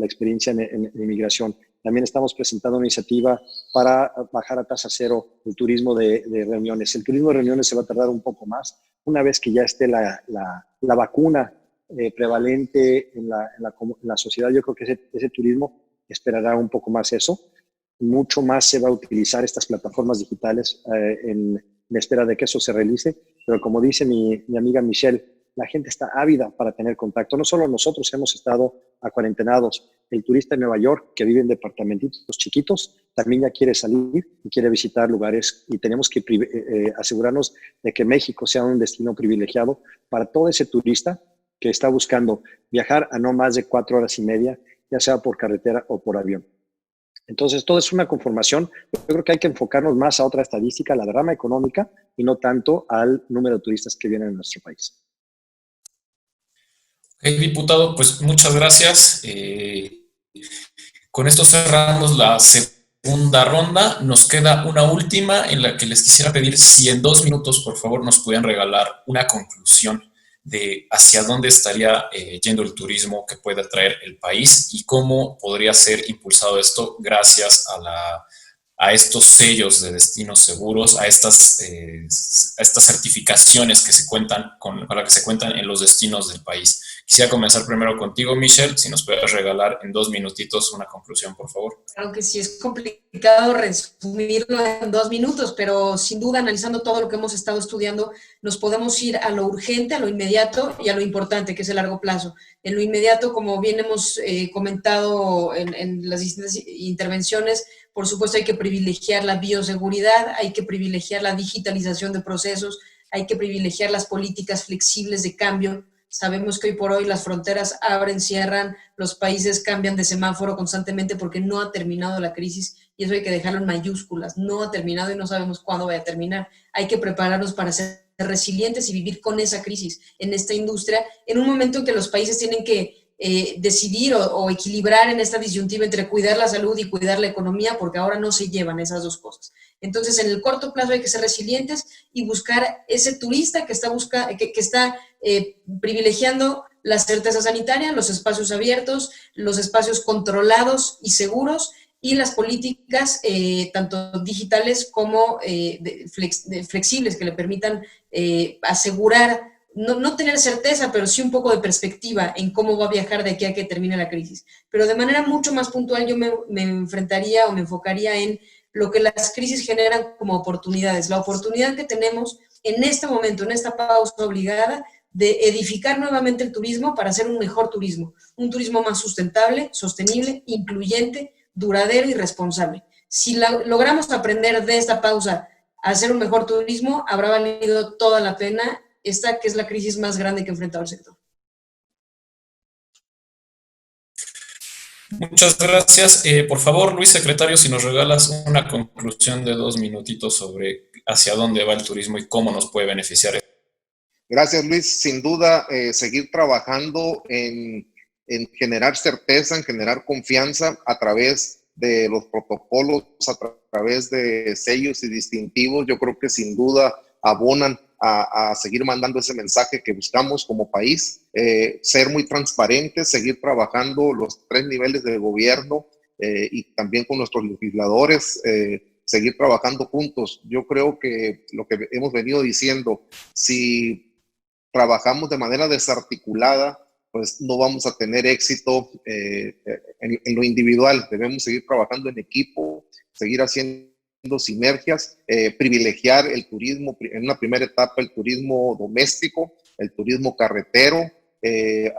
experiencia en inmigración. También estamos presentando una iniciativa para bajar a tasa cero el turismo de reuniones. El turismo de reuniones se va a tardar un poco más. Una vez que ya esté la vacuna prevalente en la sociedad, yo creo que ese turismo esperará un poco más eso. Mucho más se va a utilizar estas plataformas digitales en espera de que eso se realice. Pero como dice mi amiga Michelle, la gente está ávida para tener contacto. No solo nosotros hemos estado acuarentenados. El turista en Nueva York, que vive en departamentitos chiquitos, también ya quiere salir y quiere visitar lugares. Y tenemos que asegurarnos de que México sea un destino privilegiado para todo ese turista que está buscando viajar a no más de 4 horas y media, ya sea por carretera o por avión. Entonces, todo es una conformación. Yo creo que hay que enfocarnos más a otra estadística, la derrama económica, y no tanto al número de turistas que vienen a nuestro país. Diputado, pues muchas gracias. Con esto cerramos la segunda ronda. Nos queda una última en la que les quisiera pedir si en 2 minutos, por favor, nos pudieran regalar una conclusión de hacia dónde estaría yendo el turismo que puede atraer el país y cómo podría ser impulsado esto gracias a estos sellos de destinos seguros, a estas certificaciones que se cuentan con las que se cuentan en los destinos del país. Quisiera comenzar primero contigo, Michelle, si nos puedes regalar en 2 minutitos una conclusión, por favor. Claro que sí, es complicado resumirlo en 2 minutos, pero sin duda, analizando todo lo que hemos estado estudiando, nos podemos ir a lo urgente, a lo inmediato y a lo importante, que es el largo plazo. En lo inmediato, como bien hemos comentado en las distintas intervenciones, por supuesto hay que privilegiar la bioseguridad, hay que privilegiar la digitalización de procesos, hay que privilegiar las políticas flexibles de cambio. Sabemos que hoy por hoy las fronteras abren, cierran, los países cambian de semáforo constantemente porque no ha terminado la crisis y eso hay que dejarlo en mayúsculas. No ha terminado y no sabemos cuándo va a terminar. Hay que prepararnos para ser resilientes y vivir con esa crisis en esta industria en un momento en que los países tienen que decidir o equilibrar en esta disyuntiva entre cuidar la salud y cuidar la economía, porque ahora no se llevan esas dos cosas. Entonces, en el corto plazo hay que ser resilientes y buscar ese turista que está privilegiando la certeza sanitaria, los espacios abiertos, los espacios controlados y seguros y las políticas tanto digitales como flexibles que le permitan asegurar no tener certeza, pero sí un poco de perspectiva en cómo va a viajar de aquí a que termine la crisis. Pero de manera mucho más puntual yo me enfrentaría o me enfocaría en lo que las crisis generan como oportunidades. La oportunidad que tenemos en este momento, en esta pausa obligada, de edificar nuevamente el turismo para hacer un mejor turismo. Un turismo más sustentable, sostenible, incluyente, duradero y responsable. Si logramos aprender de esta pausa a hacer un mejor turismo, habrá valido toda la pena esta que es la crisis más grande que ha enfrentado el sector. Muchas gracias. Por favor, Luis Secretario, si nos regalas una conclusión de 2 minutitos sobre hacia dónde va el turismo y cómo nos puede beneficiar. Gracias, Luis. Sin duda, seguir trabajando en generar certeza, en generar confianza a través de los protocolos, a través de sellos y distintivos. Yo creo que sin duda abonan a seguir mandando ese mensaje que buscamos como país, ser muy transparentes, seguir trabajando los 3 niveles de gobierno y también con nuestros legisladores, seguir trabajando juntos. Yo creo que lo que hemos venido diciendo, si trabajamos de manera desarticulada, pues no vamos a tener éxito en lo individual. Debemos seguir trabajando en equipo, seguir haciendo sinergias, privilegiar el turismo, en una primera etapa el turismo doméstico, el turismo carretero,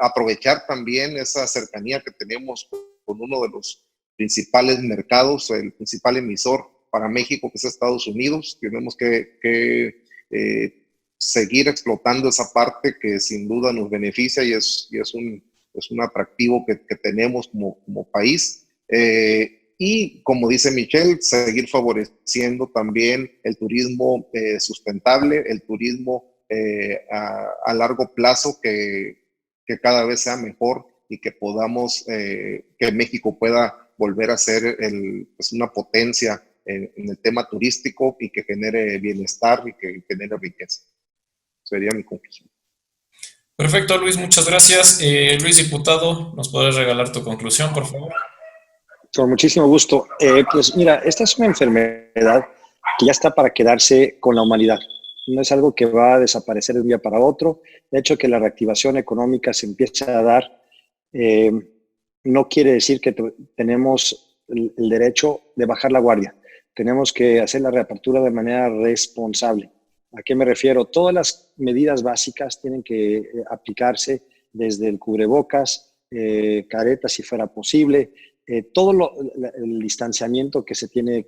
aprovechar también esa cercanía que tenemos con uno de los principales mercados, el principal emisor para México, que es Estados Unidos. Tenemos que seguir explotando esa parte que sin duda nos beneficia y es un atractivo que tenemos como país. Y como dice Michelle, seguir favoreciendo también el turismo sustentable, el turismo a largo plazo que cada vez sea mejor y que podamos, que México pueda volver a ser pues una potencia en el tema turístico y que genere bienestar y que genere riqueza. Sería mi conclusión. Perfecto, Luis, muchas gracias. Luis, diputado, ¿nos podrás regalar tu conclusión, por favor? Con muchísimo gusto. Pues mira, esta es una enfermedad que ya está para quedarse con la humanidad. No es algo que va a desaparecer de un día para otro. De hecho, que la reactivación económica se empiece a dar, no quiere decir que tenemos el derecho de bajar la guardia. Tenemos que hacer la reapertura de manera responsable. ¿A qué me refiero? Todas las medidas básicas tienen que aplicarse desde el cubrebocas, caretas si fuera posible, todo el distanciamiento que se tiene,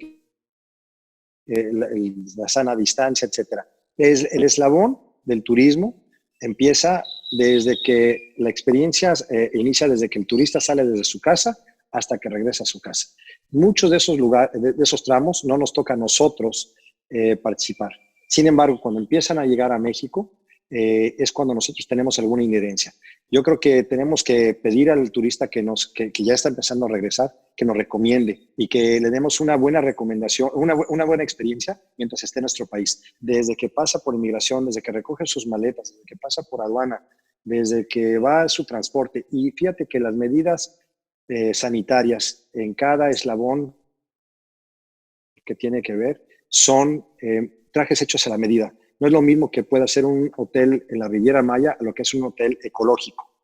la sana distancia, etcétera. El eslabón del turismo empieza desde que la experiencia inicia desde que el turista sale desde su casa hasta que regresa a su casa. Muchos de esos lugares, de esos tramos, no nos toca a nosotros participar. Sin embargo, cuando empiezan a llegar a México, es cuando nosotros tenemos alguna inherencia. Yo creo que tenemos que pedir al turista que ya está empezando a regresar, que nos recomiende y que le demos una buena recomendación, una buena experiencia mientras esté en nuestro país. Desde que pasa por inmigración, desde que recoge sus maletas, desde que pasa por aduana, desde que va a su transporte. Y fíjate que las medidas sanitarias en cada eslabón que tiene que ver son trajes hechos a la medida. No es lo mismo que pueda ser un hotel en la Riviera Maya a lo que es un hotel ecológico.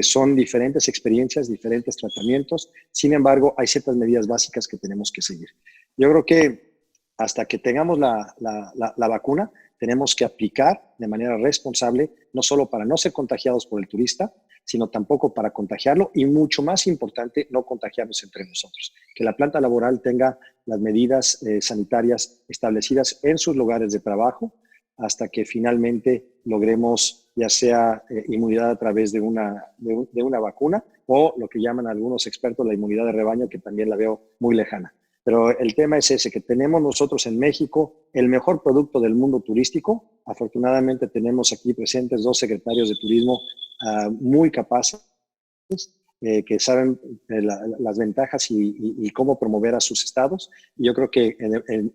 Son diferentes experiencias, diferentes tratamientos. Sin embargo, hay ciertas medidas básicas que tenemos que seguir. Yo creo que hasta que tengamos la vacuna, tenemos que aplicar de manera responsable, no solo para no ser contagiados por el turista, sino tampoco para contagiarlo y, mucho más importante, no contagiarnos entre nosotros. Que la planta laboral tenga las medidas sanitarias establecidas en sus lugares de trabajo hasta que finalmente logremos ya sea inmunidad a través de una vacuna o lo que llaman algunos expertos la inmunidad de rebaño, que también la veo muy lejana. Pero el tema es ese, que tenemos nosotros en México el mejor producto del mundo turístico. Afortunadamente tenemos aquí presentes 2 secretarios de turismo muy capaces, que saben las ventajas y cómo promover a sus estados. Y yo creo que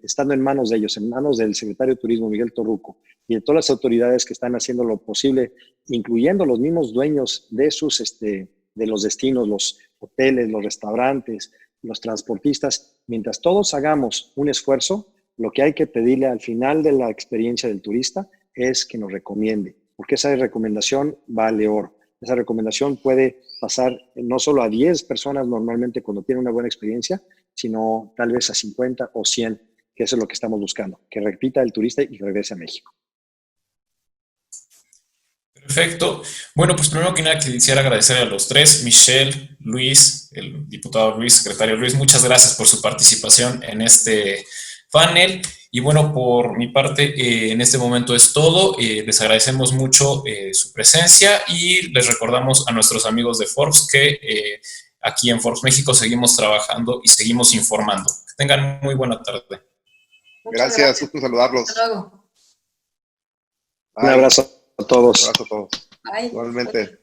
estando en manos de ellos, en manos del secretario de Turismo, Miguel Torruco, y de todas las autoridades que están haciendo lo posible, incluyendo los mismos dueños de los destinos, los hoteles, los restaurantes, los transportistas, mientras todos hagamos un esfuerzo, lo que hay que pedirle al final de la experiencia del turista es que nos recomiende, porque esa recomendación vale oro. Esa recomendación puede pasar no solo a 10 personas normalmente cuando tienen una buena experiencia, sino tal vez a 50 o 100, que eso es lo que estamos buscando, que repita el turista y regrese a México. Perfecto. Bueno, pues primero que nada quisiera agradecer a los 3, Michelle, Luis, el diputado Luis, secretario Luis, muchas gracias por su participación en este panel. Y bueno, por mi parte, en este momento es todo. Les agradecemos mucho su presencia y les recordamos a nuestros amigos de Forbes que aquí en Forbes México seguimos trabajando y seguimos informando. Que tengan muy buena tarde. Gracias, gusto saludarlos. Hasta luego. Un abrazo a todos. Un abrazo a todos. Bye. Igualmente.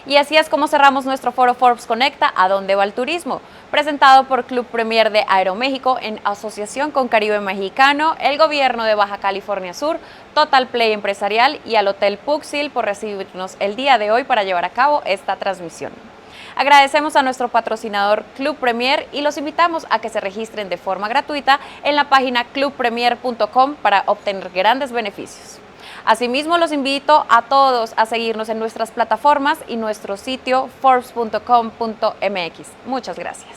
Y así es como cerramos nuestro foro Forbes Conecta, ¿A dónde va el turismo?, presentado por Club Premier de Aeroméxico en asociación con Caribe Mexicano, el Gobierno de Baja California Sur, Total Play Empresarial y al Hotel Puxil por recibirnos el día de hoy para llevar a cabo esta transmisión. Agradecemos a nuestro patrocinador Club Premier y los invitamos a que se registren de forma gratuita en la página clubpremier.com para obtener grandes beneficios. Asimismo, los invito a todos a seguirnos en nuestras plataformas y nuestro sitio forbes.com.mx. Muchas gracias.